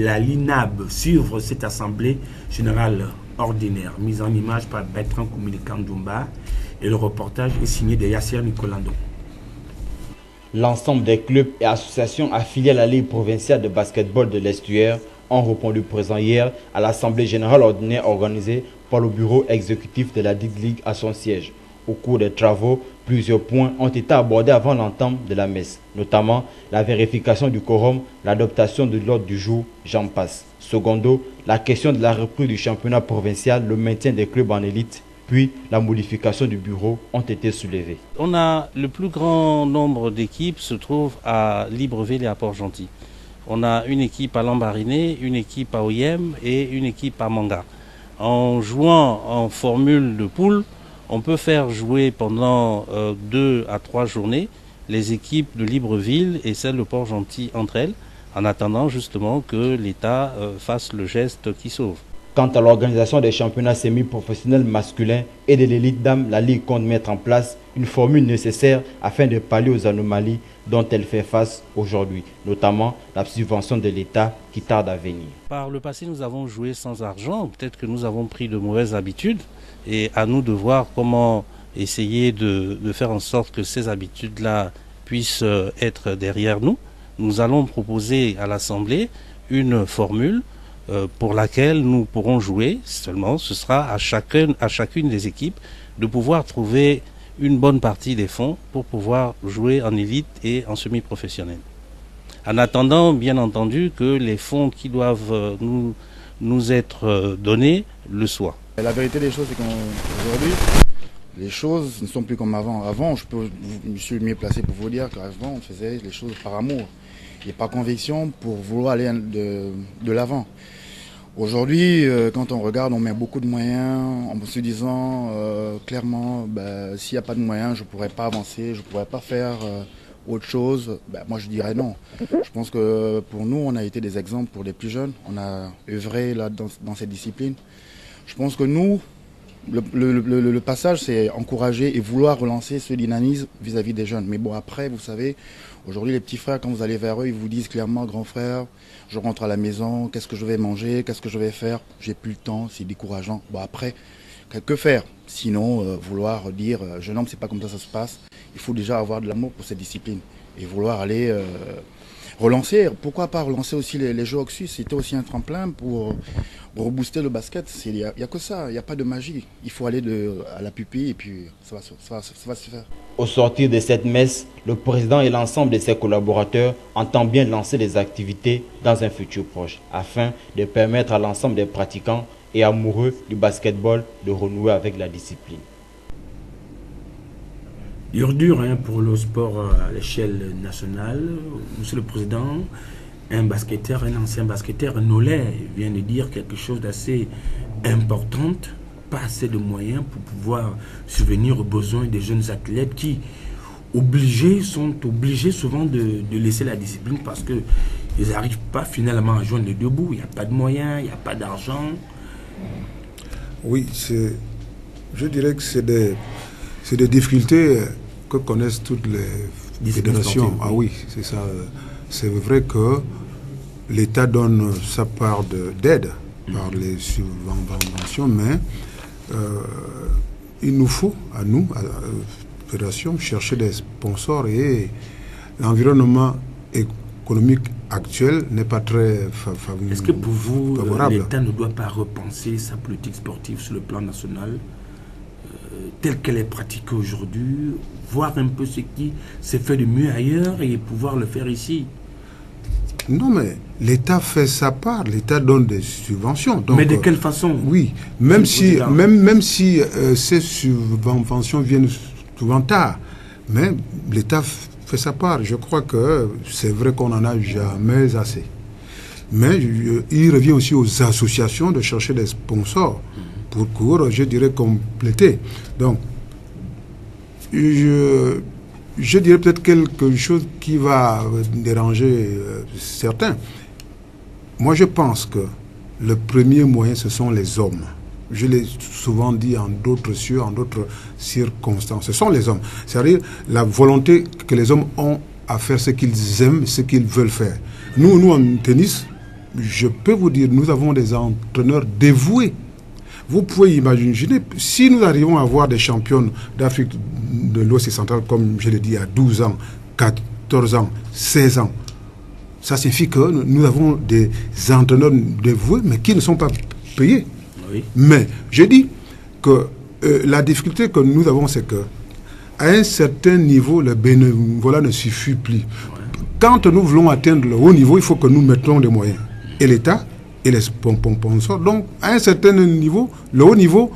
la LINAB suivre cette assemblée générale ordinaire, mise en image par Bertrand Koumili-Kandoumba, et le reportage est signé de Yasser Nicolando. L'ensemble des clubs et associations affiliées à la Ligue provinciale de basketball de l'Est-UR ont répondu présent hier à l'Assemblée générale ordinaire organisée par le bureau exécutif de la Ligue à son siège. Au cours des travaux, plusieurs points ont été abordés avant l'entame de la messe, notamment la vérification du quorum, l'adoption de l'ordre du jour, j'en passe. Secondo, la question de la reprise du championnat provincial, le maintien des clubs en élite, puis la modification du bureau ont été soulevées. On a le plus grand nombre d'équipes se trouve à Libreville et à Port-Gentil. on a une équipe à Lambaréné, une équipe à Oyem et une équipe à Manga. En jouant en formule de poule, on peut faire jouer pendant 2 à 3 journées les équipes de Libreville et celles de Port-Gentil entre elles, en attendant justement que l'État fasse le geste qui sauve. Quant à l'organisation des championnats semi-professionnels masculins et de l'élite dame, la Ligue compte mettre en place une formule nécessaire afin de pallier aux anomalies dont elle fait face aujourd'hui, notamment la subvention de l'État qui tarde à venir. Par le passé, nous avons joué sans argent. Peut-être que nous avons pris de mauvaises habitudes et à nous de voir comment essayer de faire en sorte que ces habitudes-là puissent être derrière nous. Nous allons proposer à l'Assemblée une formule pour laquelle nous pourrons jouer. Seulement, ce sera à chacune des équipes de pouvoir trouver une bonne partie des fonds pour pouvoir jouer en élite et en semi-professionnel. En attendant, bien entendu, que les fonds qui doivent nous être donnés le soient. La vérité des choses, c'est qu'aujourd'hui, les choses ne sont plus comme avant. Avant, je suis le mieux placé pour vous dire qu'avant, on faisait les choses par amour et par conviction pour vouloir aller de l'avant. Aujourd'hui, quand on regarde, on met beaucoup de moyens en se disant clairement, s'il n'y a pas de moyens, je ne pourrais pas avancer, je ne pourrais pas faire autre chose. Moi, je dirais non. Je pense que pour nous, on a été des exemples pour les plus jeunes. On a œuvré là, dans cette discipline. Je pense que nous, le passage, c'est encourager et vouloir relancer ce dynamisme vis-à-vis des jeunes. Mais bon, après, vous savez, aujourd'hui, les petits frères, quand vous allez vers eux, ils vous disent clairement, grand frère, je rentre à la maison, qu'est-ce que je vais manger, qu'est-ce que je vais faire, j'ai plus le temps, c'est décourageant. Bon, après, que faire? Sinon, vouloir dire, jeune homme, c'est pas comme ça se passe. Il faut déjà avoir de l'amour pour cette discipline et vouloir aller relancer. Pourquoi pas relancer aussi les Jeux Oxus? C'était aussi un tremplin pour rebooster le basket. Il n'y a que ça, il n'y a pas de magie. Il faut aller à la pupille et puis ça va se faire. Au sortir de cette messe, le président et l'ensemble de ses collaborateurs entendent bien lancer des activités dans un futur proche, afin de permettre à l'ensemble des pratiquants et amoureux du basketball de renouer avec la discipline. Dur pour le sport à l'échelle nationale. Monsieur le Président, un ancien basketteur, Nolais, vient de dire quelque chose d'assez important. Pas assez de moyens pour pouvoir subvenir aux besoins des jeunes athlètes qui sont obligés souvent de laisser la discipline parce qu'ils n'arrivent pas finalement à joindre les deux bouts. Il n'y a pas de moyens, il n'y a pas d'argent. Oui, je dirais que c'est des difficultés que connaissent toutes les fédérations. Ah oui, c'est ça. C'est vrai que l'État donne sa part d'aide par les subventions, mais il nous faut, à nous, à la fédération, chercher des sponsors et l'environnement économique actuel n'est pas très favorable. Est-ce que pour vous, l'État ne doit pas repenser sa politique sportive sur le plan national telle qu'elle est pratiquée aujourd'hui, voir un peu ce qui s'est fait de mieux ailleurs et pouvoir le faire ici? Non, mais l'État fait sa part, l'État donne des subventions. Donc, mais de quelle façon? Oui, même si ces subventions viennent souvent tard, mais l'État fait sa part. Je crois que c'est vrai qu'on n'en a jamais assez. Mais il revient aussi aux associations de chercher des sponsors pour, je dirais, compléter. Donc, je dirais peut-être quelque chose qui va déranger certains. Moi, je pense que le premier moyen, ce sont les hommes. Je l'ai souvent dit en d'autres circonstances. Ce sont les hommes. C'est-à-dire la volonté que les hommes ont à faire ce qu'ils aiment, ce qu'ils veulent faire. Nous, en tennis, je peux vous dire, nous avons des entraîneurs dévoués. Vous pouvez imaginer, si nous arrivons à avoir des championnes d'Afrique de l'Ouest et central, comme je l'ai dit, à 12 ans, 14 ans, 16 ans, ça signifie que nous avons des entraîneurs dévoués, mais qui ne sont pas payés. Oui. Mais je dis que la difficulté que nous avons, c'est que à un certain niveau, le bénévolat ne suffit plus. Ouais. Quand nous voulons atteindre le haut niveau, il faut que nous mettons des moyens. Et l'État et les sponsors. Donc, à un certain niveau, le haut niveau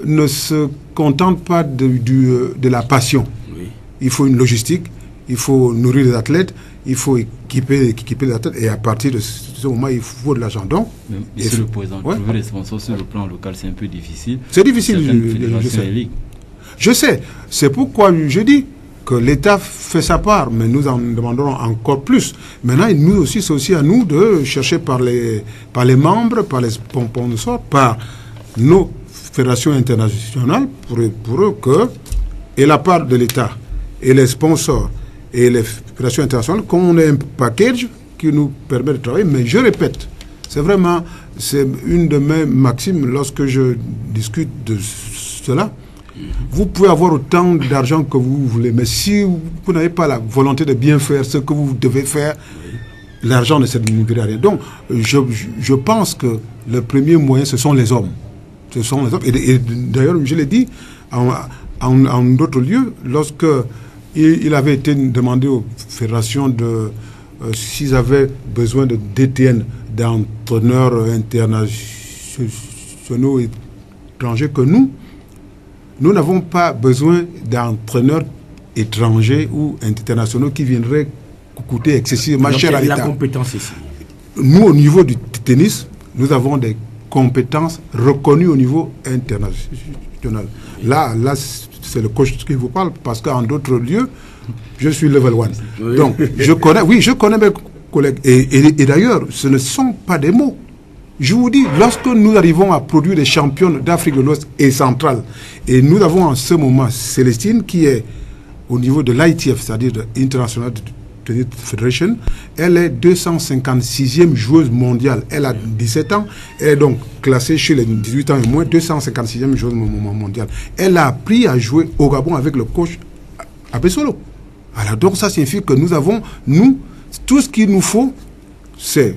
ne se contente pas de la passion. Oui. Il faut une logistique, il faut nourrir les athlètes, il faut équiper la tête, et à partir de ce moment, il faut de l'argent. Donc, Monsieur le Président, trouver les sponsors sur le plan local, c'est un peu difficile. C'est difficile, je sais. C'est pourquoi je dis que l'État fait sa part, mais nous en demanderons encore plus. Maintenant, nous aussi, c'est aussi à nous de chercher par les membres, par les sponsors, par nos fédérations internationales, pour eux que, et la part de l'État, et les sponsors, et les fédérations internationales, qu'on ait un package qui nous permet de travailler. Mais je répète, c'est une de mes maximes lorsque je discute de cela. Vous pouvez avoir autant d'argent que vous voulez, mais si vous n'avez pas la volonté de bien faire ce que vous devez faire, l'argent ne servira à rien. Donc, je pense que le premier moyen, ce sont les hommes. Ce sont les hommes. Et d'ailleurs, je l'ai dit en d'autres lieux, lorsque il avait été demandé aux fédérations s'ils avaient besoin de DTN, d'entraîneurs internationaux étrangers, que nous n'avons pas besoin d'entraîneurs étrangers ou internationaux qui viendraient coûter excessivement cher à l'État. La compétence ici. Nous, au niveau du tennis, nous avons des compétences reconnues au niveau international. Là, c'est le coach qui vous parle, parce qu'en d'autres lieux, je suis level 1. Oui. Donc, je connais mes collègues. Et d'ailleurs, ce ne sont pas des mots. Je vous dis, lorsque nous arrivons à produire des champions d'Afrique de l'Ouest et centrale, et nous avons en ce moment Célestine qui est au niveau de l'ITF, c'est-à-dire de International Tennis Federation, elle est 256e joueuse mondiale. Elle a 17 ans, elle est donc classée chez les 18 ans et moins, 256e joueuse mondiale. Elle a appris à jouer au Gabon avec le coach Abesolo. Alors donc ça signifie que nous avons, tout ce qu'il nous faut, c'est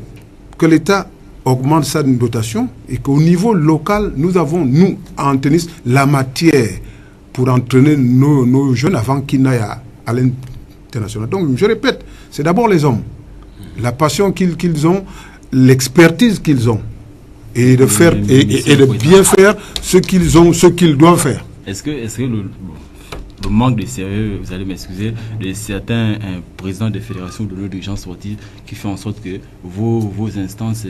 que l'État augmente sa dotation et qu'au niveau local, nous avons, en tennis, la matière pour entraîner nos jeunes avant qu'ils n'aillent à l'international. Donc, je répète, c'est d'abord les hommes, la passion qu'ils ont, l'expertise qu'ils ont, et de faire et de bien faire ce qu'ils doivent faire. Est-ce que le manque de sérieux, vous allez m'excuser, de certains présidents de fédérations de nos dirigeants sportifs qui fait en sorte que vos instances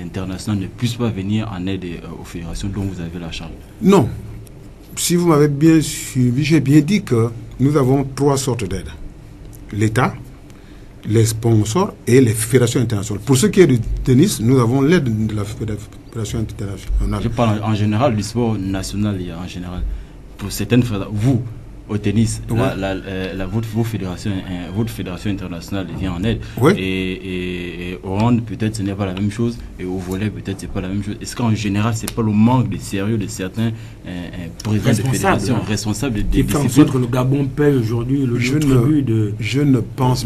internationales ne puissent pas venir en aide aux fédérations dont vous avez la charge? Non. Si vous m'avez bien suivi, j'ai bien dit que nous avons 3 sortes d'aides. L'État, les sponsors et les fédérations internationales. Pour ce qui est du tennis, nous avons l'aide de la fédération internationale. Je parle en général du sport national en général. Pour certaines fédérations, vous, au tennis, votre fédération internationale vient en aide. Oui. Et au hand, peut-être ce n'est pas la même chose. Et au volley, peut-être c'est pas la même chose. Est-ce qu'en général, c'est pas le manque de sérieux de certains présidents de fédérations responsables qui fait en sorte que le Gabon paye aujourd'hui le tribut de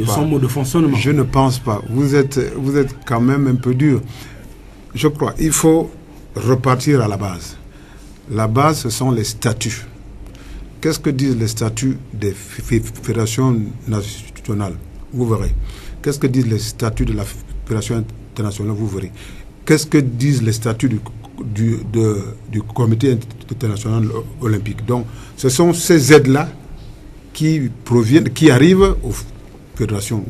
son mode de fonctionnement? Je ne pense pas. Vous êtes quand même un peu dur. Je crois il faut repartir à la base. La base, ce sont les statuts. Qu'est-ce que disent les statuts des fédérations nationales? Vous verrez. Qu'est-ce que disent les statuts de la fédération internationale? Vous verrez. Qu'est-ce que disent les statuts du comité international olympique? Donc, ce sont ces aides-là qui arrivent aux fédérations.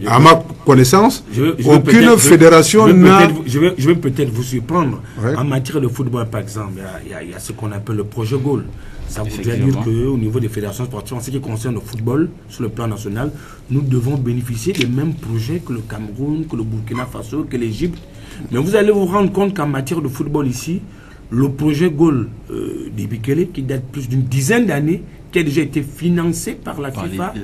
À ma connaissance, aucune fédération n'a... Je vais peut-être vous surprendre. Ouais. En matière de football, par exemple, il y a ce qu'on appelle le projet Goal. Ça voudrait dire qu'au niveau des fédérations sportives, en ce qui concerne le football, sur le plan national, nous devons bénéficier des mêmes projets que le Cameroun, que le Burkina Faso, que l'Égypte. Mais vous allez vous rendre compte qu'en matière de football ici, le projet Goal des Bikele, qui date plus d'une dizaine d'années, qui a déjà été financé par la FIFA,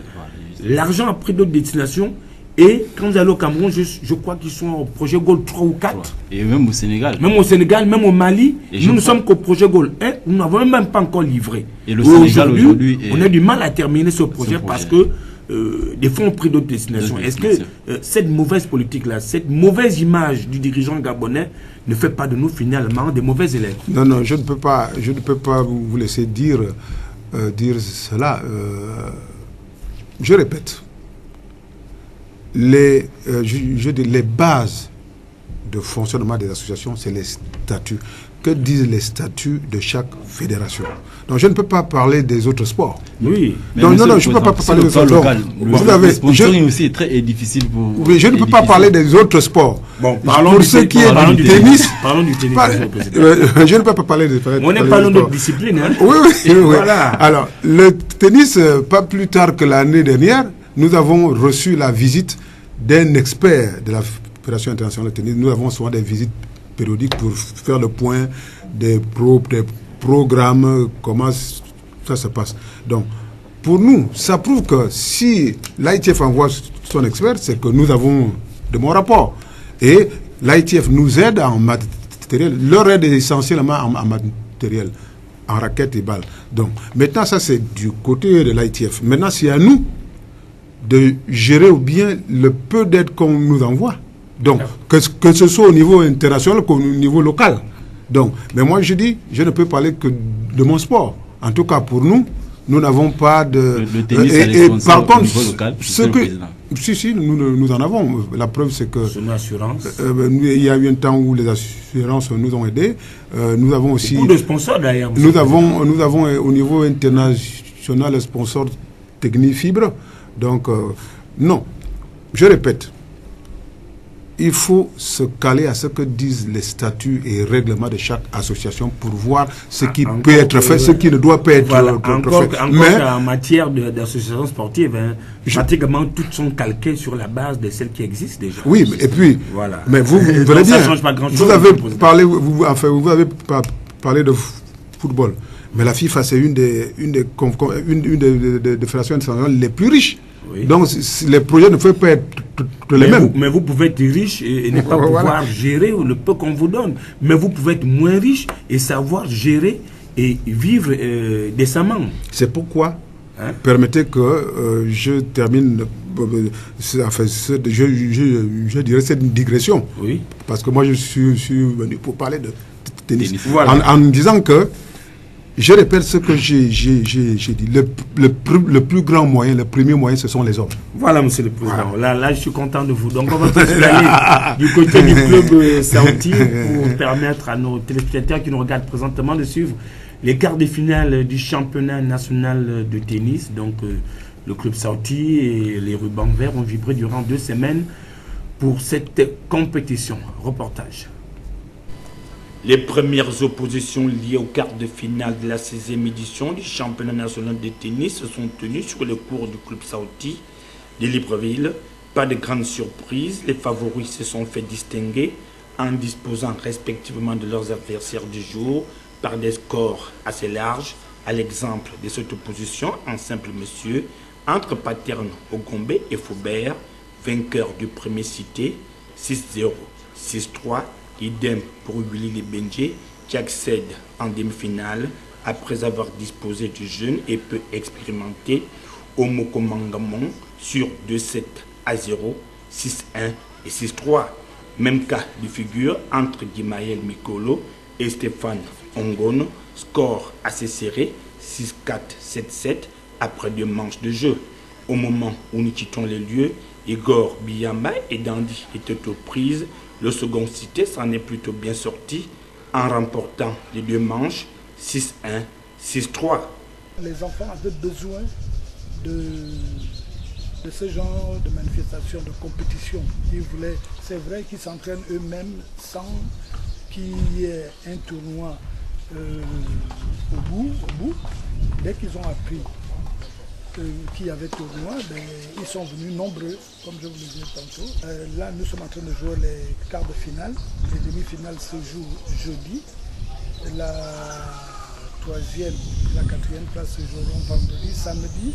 l'argent a pris d'autres destinations. Et quand vous allez au Cameroun, je crois qu'ils sont au projet Goal 3 ou 4. Et même au Sénégal. Même au Sénégal, même au Mali, nous ne sommes qu'au projet Goal 1. Nous n'avons même pas encore livré. Et le Sénégal aujourd'hui, on a du mal à terminer ce projet parce que des fonds ont pris d'autres destinations. Est-ce que cette mauvaise politique-là, cette mauvaise image du dirigeant gabonais ne fait pas de nous finalement des mauvais élèves? Non, je ne peux pas vous laisser dire cela. Je répète. Les bases de fonctionnement des associations, c'est les statuts. Que disent les statuts de chaque fédération? Donc je ne peux pas parler des autres sports. Oui. Donc, non, je ne peux pas parler des autres sports. Le sponsoring aussi est difficile pour... Oui, je ne peux pas parler des autres sports. Bon, pour ce qui est du tennis... Parlons du tennis. Je ne peux pas parler de... On n'est pas loin de discipline. Hein? Oui. Voilà. Alors, le tennis, pas plus tard que l'année dernière, nous avons reçu la visite d'un expert de la Fédération internationale de tennis. Nous avons souvent des visites périodiques pour faire le point des programmes, comment ça se passe. Donc, pour nous, ça prouve que si l'ITF envoie son expert, c'est que nous avons de bons rapports. Et l'ITF nous aide en matériel. Leur aide est essentiellement en matériel, en raquettes et balles. Donc, maintenant, ça, c'est du côté de l'ITF. Maintenant, c'est à nous de gérer ou bien le peu d'aide qu'on nous envoie. Donc, que ce soit au niveau international qu'au niveau local. Donc, mais moi je dis, je ne peux parler que de mon sport. En tout cas, pour nous, nous n'avons pas de... Le tennis par contre, au niveau local, si, nous en avons. La preuve, c'est que... Son assurance. Il y a eu un temps où les assurances nous ont aidés. Nous avons aussi... Beaucoup de sponsors d'ailleurs. Nous avons au niveau international le sponsor Technifibre. Donc, non. Je répète. Il faut se caler à ce que disent les statuts et règlements de chaque association pour voir ce qui peut être fait, ce qui ne doit pas être fait. Mais en matière d'associations sportives, pratiquement toutes sont calquées sur la base de celles qui existent déjà. Oui, et puis, voilà. Mais vous verrez bien, vous avez parlé de football, mais la FIFA, c'est une des fédérations internationales les plus riches. Oui. Donc, les projets ne peuvent pas être les mêmes. Mais vous pouvez être riche et ne pas pouvoir gérer le peu qu'on vous donne. Mais vous pouvez être moins riche et savoir gérer et vivre décemment. C'est pourquoi, permettez que je termine, je dirais c'est une digression. Oui. Parce que moi, je suis venu pour parler de tennis. Voilà. En disant que je répète ce que j'ai dit. Le plus grand moyen, le premier moyen, ce sont les hommes. Voilà, monsieur le président. Voilà. Là, je suis content de vous. Donc, on va tous aller du côté du club Saouti pour permettre à nos téléspectateurs qui nous regardent présentement de suivre les quarts de finale du championnat national de tennis. Donc, le club Saouti et les rubans verts ont vibré durant 2 semaines pour cette compétition. Reportage. Les premières oppositions liées au quart de finale de la 16e édition du championnat national de tennis se sont tenues sur le cours du club Saouti de Libreville. Pas de grande surprise, les favoris se sont fait distinguer en disposant respectivement de leurs adversaires du jour par des scores assez larges, à l'exemple de cette opposition en simple monsieur entre Paterne, Ogombe et Faubert, vainqueur du premier cité, 6-0, 6-3, idem pour Willy Benji qui accède en demi-finale après avoir disposé du jeune et peu expérimenté Omoko Mangamon sur 2-7-0, 6-1 et 6-3. Même cas de figure entre Guimaël Mikolo et Stéphane Ongono, score assez serré, 6-4, 7-7 après 2 manches de jeu. Au moment où nous quittons les lieux, Igor Biyamba et Dandy étaient aux prises. Le second cité s'en est plutôt bien sorti en remportant les 2 manches 6-1, 6-3. Les enfants avaient besoin de ce genre de manifestation, de compétition. Ils voulaient, c'est vrai qu'ils s'entraînent eux-mêmes sans qu'il y ait un tournoi au bout. Dès qu'ils ont appris qu'il y avait tournoi, ils sont venus nombreux, comme je vous le disais tantôt. Là, nous sommes en train de jouer les quarts de finale. Les demi-finales se jouent jeudi. La 3e, la 4e place se joueront vendredi. Samedi,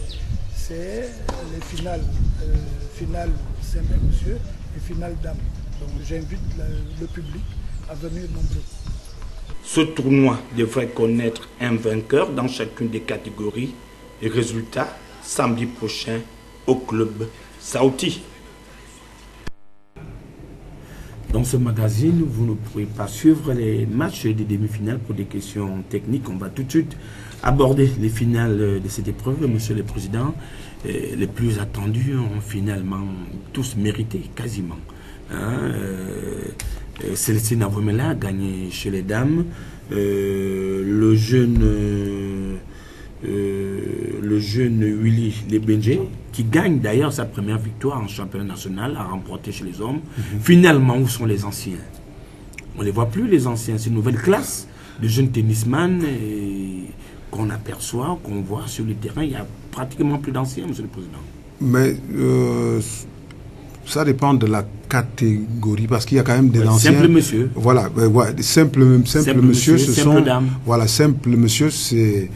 c'est les finales. Finale Saint-Monsieur et finale Dame. Donc j'invite le public à venir nombreux. Ce tournoi devrait connaître un vainqueur dans chacune des catégories. Et résultat, samedi prochain au club Saouti. Dans ce magazine, vous ne pourrez pas suivre les matchs des demi-finales pour des questions techniques. On va tout de suite aborder les finales de cette épreuve, monsieur le président. Les plus attendus ont finalement tous mérité, quasiment. Célestine Avomela a gagné chez les dames. Le jeune Willy Lebenje, qui gagne d'ailleurs sa première victoire en championnat national, a remporté chez les hommes. Finalement, où sont les anciens? On ne les voit plus, les anciens. C'est une nouvelle classe de jeunes tennisman qu'on aperçoit, qu'on voit sur le terrain. Il n'y a pratiquement plus d'anciens, monsieur le président. Mais ça dépend de la catégorie, parce qu'il y a quand même des anciens. Simple monsieur. Voilà, simple monsieur, ce simple sont. dame. Voilà, simple monsieur, c'est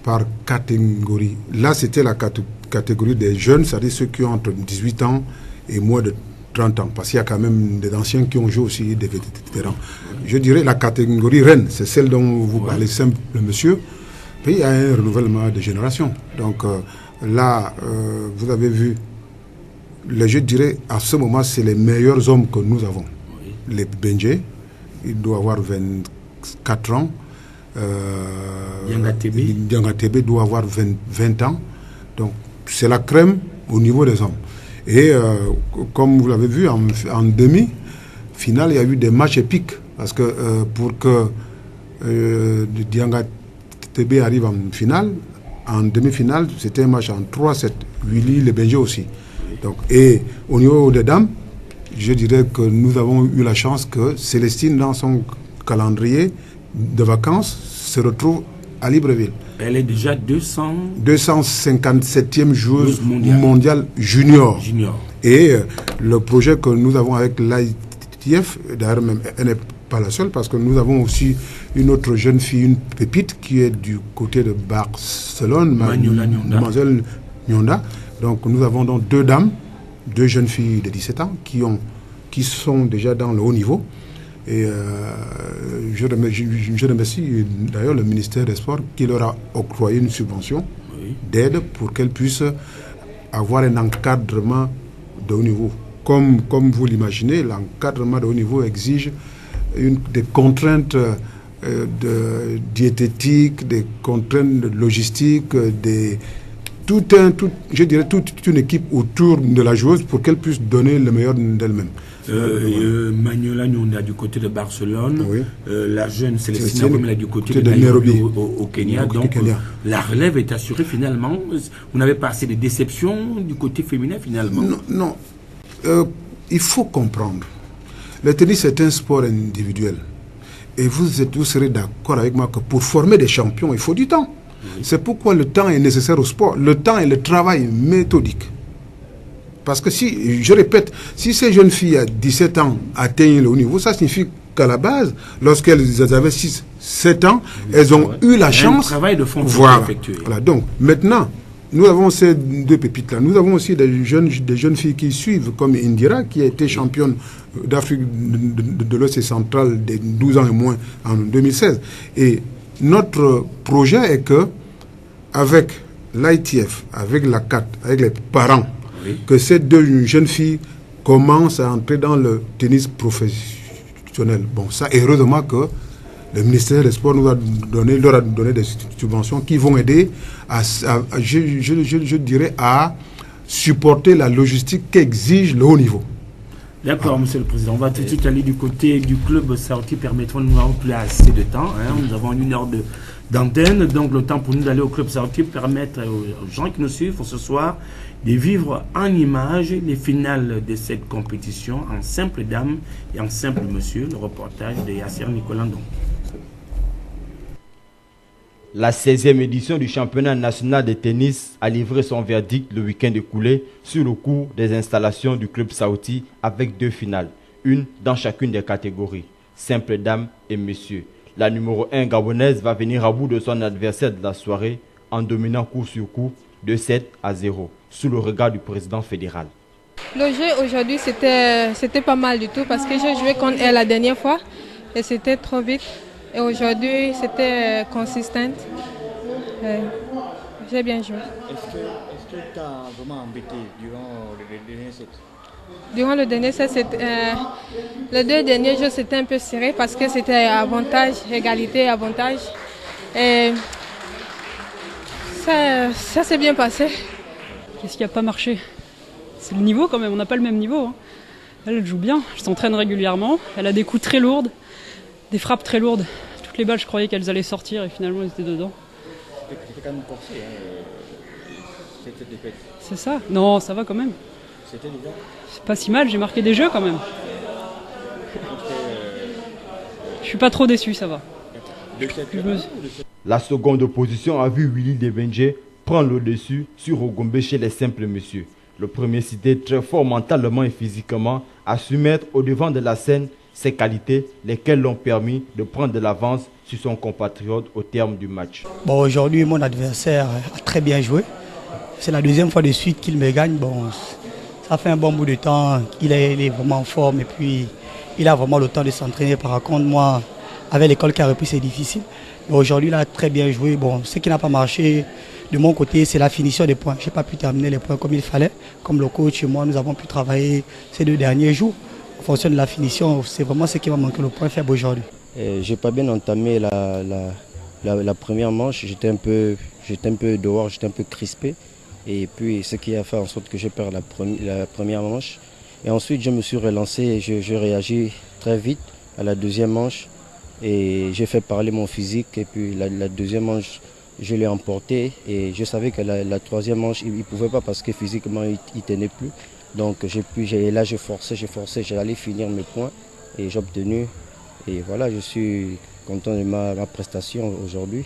par catégorie. Là, c'était la catégorie des jeunes, c'est-à-dire ceux qui ont entre 18 ans et moins de 30 ans, parce qu'il y a quand même des anciens qui ont joué aussi, des vétérans. Je dirais la catégorie reine, c'est celle dont vous parlez, simple monsieur. Puis il y a un renouvellement de génération. Donc là, vous avez vu, je dirais à ce moment, c'est les meilleurs hommes que nous avons. Les Benje, il doit avoir 24 ans. Dianga Tebe doit avoir 20 ans. Donc c'est la crème au niveau des hommes. Et comme vous l'avez vu, en demi-finale, il y a eu des matchs épiques. Parce que pour que Dianga Tebe arrive en finale, en demi-finale, c'était un match en 3-7. Willy Lebenje aussi. Donc, et au niveau des dames, je dirais que nous avons eu la chance que Célestine, dans son calendrier de vacances, se retrouve à Libreville. Elle est déjà 257e joueuse mondiale junior. Et le projet que nous avons avec l'ITF, d'ailleurs même elle n'est pas la seule, parce que nous avons aussi une autre jeune fille, une pépite, qui est du côté de Barcelone, Mademoiselle Nyonda. Donc nous avons donc deux dames, deux jeunes filles de 17 ans qui sont déjà dans le haut niveau. Et je remercie d'ailleurs le ministère des Sports qui leur a octroyé une subvention d'aide pour qu'elles puissent avoir un encadrement de haut niveau. Comme vous l'imaginez, l'encadrement de haut niveau exige des contraintes de diététique, des contraintes de logistique, je dirais toute une équipe autour de la joueuse pour qu'elle puisse donner le meilleur d'elle-même. Manuela Nyonda du côté de Barcelone, la jeune Célestine Avomela du côté de Nairobi au Kenya. Donc la relève est assurée finalement. Vous n'avez pas assez de déception du côté féminin finalement? Non. Il faut comprendre. Le tennis est un sport individuel. Et vous serez d'accord avec moi que pour former des champions, il faut du temps. C'est pourquoi le temps est nécessaire au sport. Le temps et le travail méthodique. Parce que je répète, si ces jeunes filles à 17 ans atteignent le haut niveau, ça signifie qu'à la base, lorsqu'elles avaient 6-7 ans, elles ont eu la chance. Un travail de fond effectué. Voilà. Donc, maintenant, nous avons ces deux pépites-là. Nous avons aussi des jeunes filles qui suivent, comme Indira, qui a été championne d'Afrique de l'Ouest et centrale des 12 ans et moins en 2016. Et notre projet est que, avec l'ITF, avec la CAT, avec les parents, que ces deux jeunes filles commencent à entrer dans le tennis professionnel. Bon, ça, heureusement que le ministère des Sports leur a donné des subventions qui vont aider je dirais, à supporter la logistique qu'exige le haut niveau. D'accord, Monsieur le Président. On va tout de suite aller du côté du club Saouti. Permettons-nous, nous n'avons plus assez de temps. Nous avons 1 heure d'antenne. Donc, le temps pour nous d'aller au club Saouti permettre aux gens qui nous suivent ce soir de vivre en images les finales de cette compétition en simple dame et en simple monsieur. Le reportage de Yasser Nicolandon. La 16e édition du championnat national de tennis a livré son verdict le week-end écoulé sur le cours des installations du club Saouti avec 2 finales, une dans chacune des catégories, simple dame et monsieur. La numéro 1 gabonaise va venir à bout de son adversaire de la soirée en dominant coup sur coup de 7-0, sous le regard du président fédéral. Le jeu aujourd'hui c'était pas mal du tout parce que j'ai joué contre elle la dernière fois et c'était trop vite. Et aujourd'hui, c'était consistant. J'ai bien joué. Est-ce que tu as vraiment embêté durant le dernier set? Durant le dernier set, les 2 derniers jeux, c'était un peu serré parce que c'était avantage, égalité, avantage. Et ça s'est bien passé. Qu'est-ce qui n'a pas marché? C'est le niveau quand même, on n'a pas le même niveau. Elle joue bien, elle s'entraîne régulièrement, elle a des coups très lourds, des frappes très lourdes. Toutes les balles, je croyais qu'elles allaient sortir et finalement elles étaient dedans. C'était quand même corsé, cette défaite. C'est ça? Non, ça va quand même. C'était déjà. C'est pas si mal, j'ai marqué des jeux quand même. Je suis pas trop déçu, ça va. La seconde position a vu Willy Lebenje prendre le dessus sur Ogombe chez les simples messieurs. Le premier cité, très fort mentalement et physiquement, a su mettre au devant de la scène ses qualités, lesquelles l'ont permis de prendre de l'avance sur son compatriote au terme du match. Bon, aujourd'hui, mon adversaire a très bien joué. C'est la deuxième fois de suite qu'il me gagne. Bon, ça fait un bon bout de temps. Il est vraiment en forme et puis il a vraiment le temps de s'entraîner. Par contre, moi, avec l'école qui a repris, c'est difficile. Mais aujourd'hui, il a très bien joué. Bon, ce qui n'a pas marché de mon côté, c'est la finition des points. Je n'ai pas pu terminer les points comme il fallait. Comme le coach et moi, nous avons pu travailler ces 2 derniers jours. En fonction de la finition, c'est vraiment ce qui m'a manqué le point faible aujourd'hui. Je n'ai pas bien entamé la première manche. J'étais un peu dehors, j'étais un peu crispé. Et puis, ce qui a fait en sorte que j'ai perdu la première manche. Et ensuite, je me suis relancé et je réagis très vite à la deuxième manche. Et j'ai fait parler mon physique. Et puis, la deuxième manche, je l'ai emporté. Et je savais que la troisième manche, il ne pouvait pas parce que physiquement, il ne tenait plus. Donc, là, j'ai forcé, j'allais finir mes points. Et j'ai obtenu. Et voilà, je suis content de ma prestation aujourd'hui.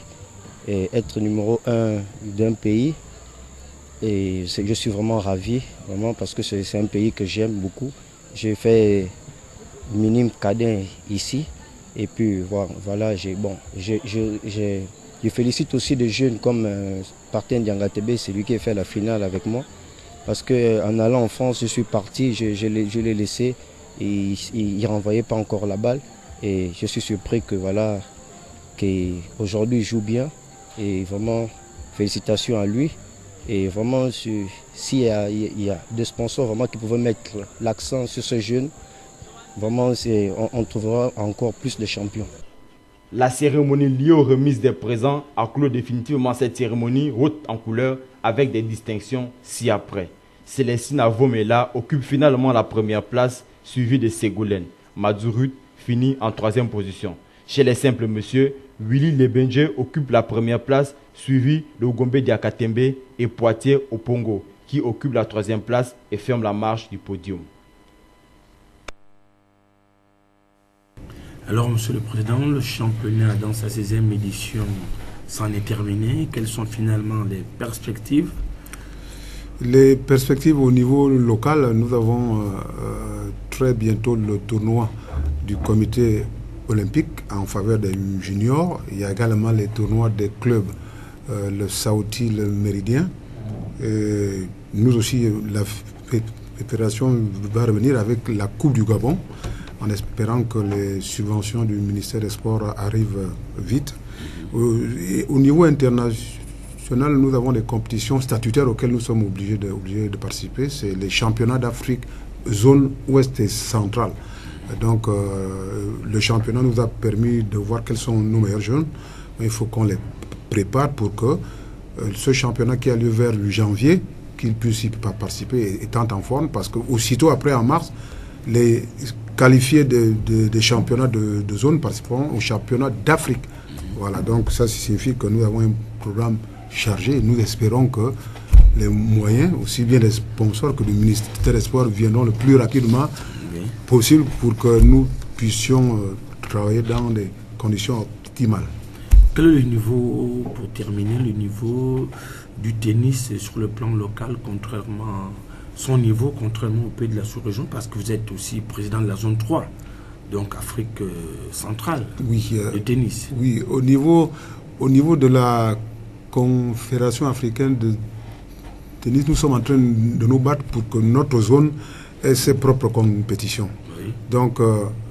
Et être numéro 1 d'un pays. Et je suis vraiment ravi, vraiment, parce que c'est un pays que j'aime beaucoup. J'ai fait minime cadet ici. Et puis voilà, je félicite aussi des jeunes comme Parten Diangatebe, c'est lui qui a fait la finale avec moi. Parce qu'en allant en France, je suis parti, je l'ai laissé et il ne renvoyait pas encore la balle. Et je suis surpris qu'aujourd'hui il joue bien. Et vraiment, félicitations à lui. Et vraiment, s'il y a des sponsors vraiment qui pouvaient mettre l'accent sur ce jeune, vraiment, on trouvera encore plus de champions. La cérémonie liée aux remises des présents a clos définitivement cette cérémonie haute en couleur avec des distinctions ci-après. Célestine Avomela occupe finalement la première place, suivie de Ségolène. Madzurut finit en 3e position. Chez les simples messieurs, Willy Lebenje occupe la première place, suivi de Ogombe Diakatembe et Poitiers Opongo, qui occupe la 3e place et ferme la marche du podium. Alors, Monsieur le Président, le championnat dans sa 16e édition s'en est terminé. Quelles sont finalement les perspectives? Les perspectives au niveau local, nous avons très bientôt le tournoi du comité olympique en faveur des juniors. Il y a également les tournois des clubs, le Saouti, le Méridien. Et nous aussi, la fédération va revenir avec la Coupe du Gabon, en espérant que les subventions du ministère des Sports arrivent vite. Au niveau international, nous avons des compétitions statutaires auxquelles nous sommes obligés de participer. C'est les championnats d'Afrique, zone ouest et centrale. Donc, le championnat nous a permis de voir quels sont nos meilleurs jeunes. Il faut qu'on les prépare pour que ce championnat qui a lieu vers le janvier, qu'ils puissent y participer étant en forme, parce qu'aussitôt après, en mars, les qualifiés des championnats de zone participeront au championnat d'Afrique. Voilà, donc ça signifie que nous avons un programme chargé et nous espérons que les moyens, aussi bien les sponsors que le ministère des Sports, viendront le plus rapidement possible pour que nous puissions travailler dans des conditions optimales. Quel est le niveau, pour terminer, le niveau du tennis sur le plan local, son niveau contrairement au pays de la sous-région, parce que vous êtes aussi président de la zone 3, donc Afrique centrale, de tennis. Oui, au niveau de la Confédération africaine de tennis, nous sommes en train de nous battre pour que notre zone ait ses propres compétitions. Oui. Donc,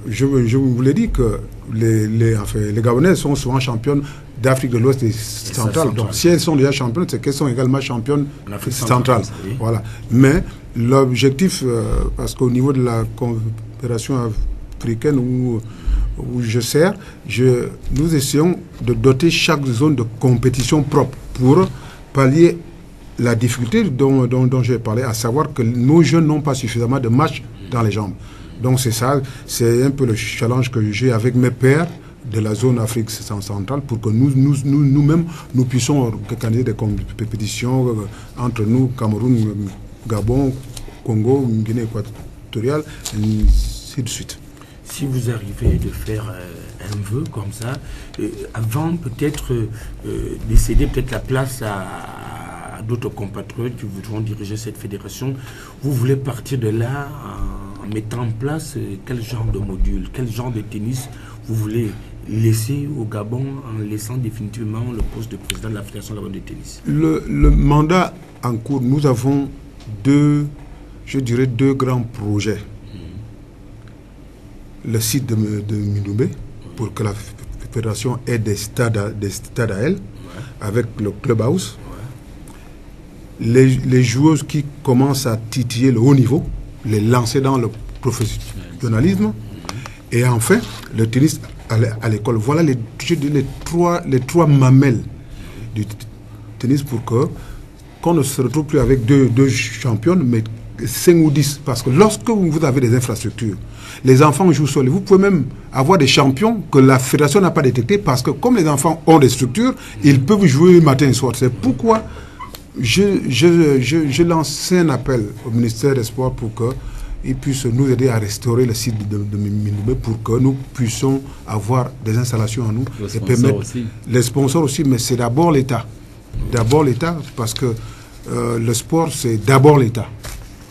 je vous l'ai dit que les Gabonais sont souvent championnes d'Afrique de l'Ouest et centrale. Donc, si elles sont déjà championnes, c'est qu'elles sont également championnes centrales. Oui. Voilà. Mais l'objectif, parce qu'au niveau de la Confédération africaine où je sers, nous essayons de doter chaque zone de compétition propre pour pallier la difficulté dont j'ai parlé, à savoir que nos jeunes n'ont pas suffisamment de matchs dans les jambes. Donc c'est ça, c'est un peu le challenge que j'ai avec mes pairs de la zone Afrique centrale pour que nous-mêmes, nous puissions organiser des compétitions entre nous, Cameroun, Gabon, Congo, Guinée équatoriale, et ainsi de suite. Si vous arrivez de faire un vœu comme ça, avant peut-être de céder peut-être la place à d'autres compatriotes qui voudront diriger cette fédération, vous voulez partir de là en mettant en place quel genre de module, quel genre de tennis vous voulez laisser au Gabon en laissant définitivement le poste de président de la Fédération gabonaise de tennis? Le mandat en cours, nous avons deux grands projets. Le site de Mindoubé, pour que la fédération ait des stades à elle, avec le clubhouse. Les joueuses qui commencent à titiller le haut niveau, les lancer dans le professionnalisme. Et enfin, le tennis à l'école. Voilà les trois mamelles du tennis pour qu'on ne se retrouve plus avec deux championnes, mais 5 ou 10. Parce que lorsque vous avez des infrastructures, les enfants jouent seuls. Vous pouvez même avoir des champions que la fédération n'a pas détectés parce que comme les enfants ont des structures, ils peuvent jouer matin et soir. C'est pourquoi je lance un appel au ministère des Sports pour qu'ils puissent nous aider à restaurer le site de Mindoubé pour que nous puissions avoir des installations à nous. Et permettre les sponsors aussi, mais c'est d'abord l'État. D'abord l'État, parce que le sport, c'est d'abord l'État.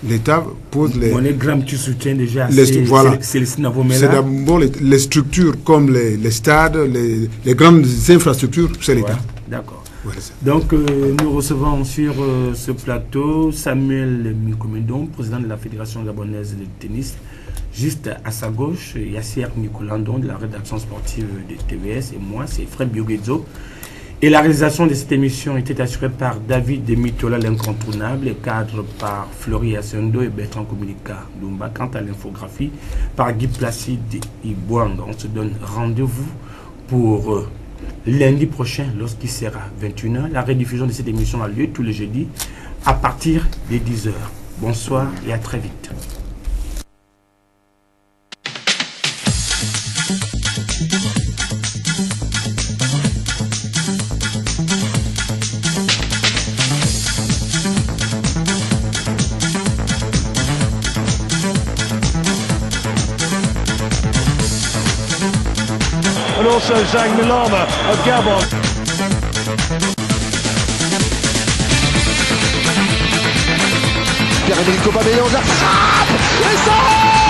L'État pose les... MoneyGram, tu soutiens déjà c'est d'abord les structures comme les stades, les grandes infrastructures, c'est l'État. D'accord. Donc, nous recevons sur ce plateau Samuel Mikomedon, président de la Fédération gabonaise de tennis. Juste à sa gauche, Yasser Nicolandon de la rédaction sportive de TVS et moi, c'est Fred Bioguedzo. Et la réalisation de cette émission était assurée par David Demitola, l'incontournable, et cadre par Fleury Asendo et Bertrand Communica Dumba. Quant à l'infographie, par Guy Placide Ibouang. On se donne rendez-vous pour lundi prochain, lorsqu'il sera 21h. La rediffusion de cette émission a lieu tous les jeudis à partir des 10h. Bonsoir et à très vite. And also Zhang Milama of Gabon. Pierre-Emerick Aubameyang, la frappe, et ça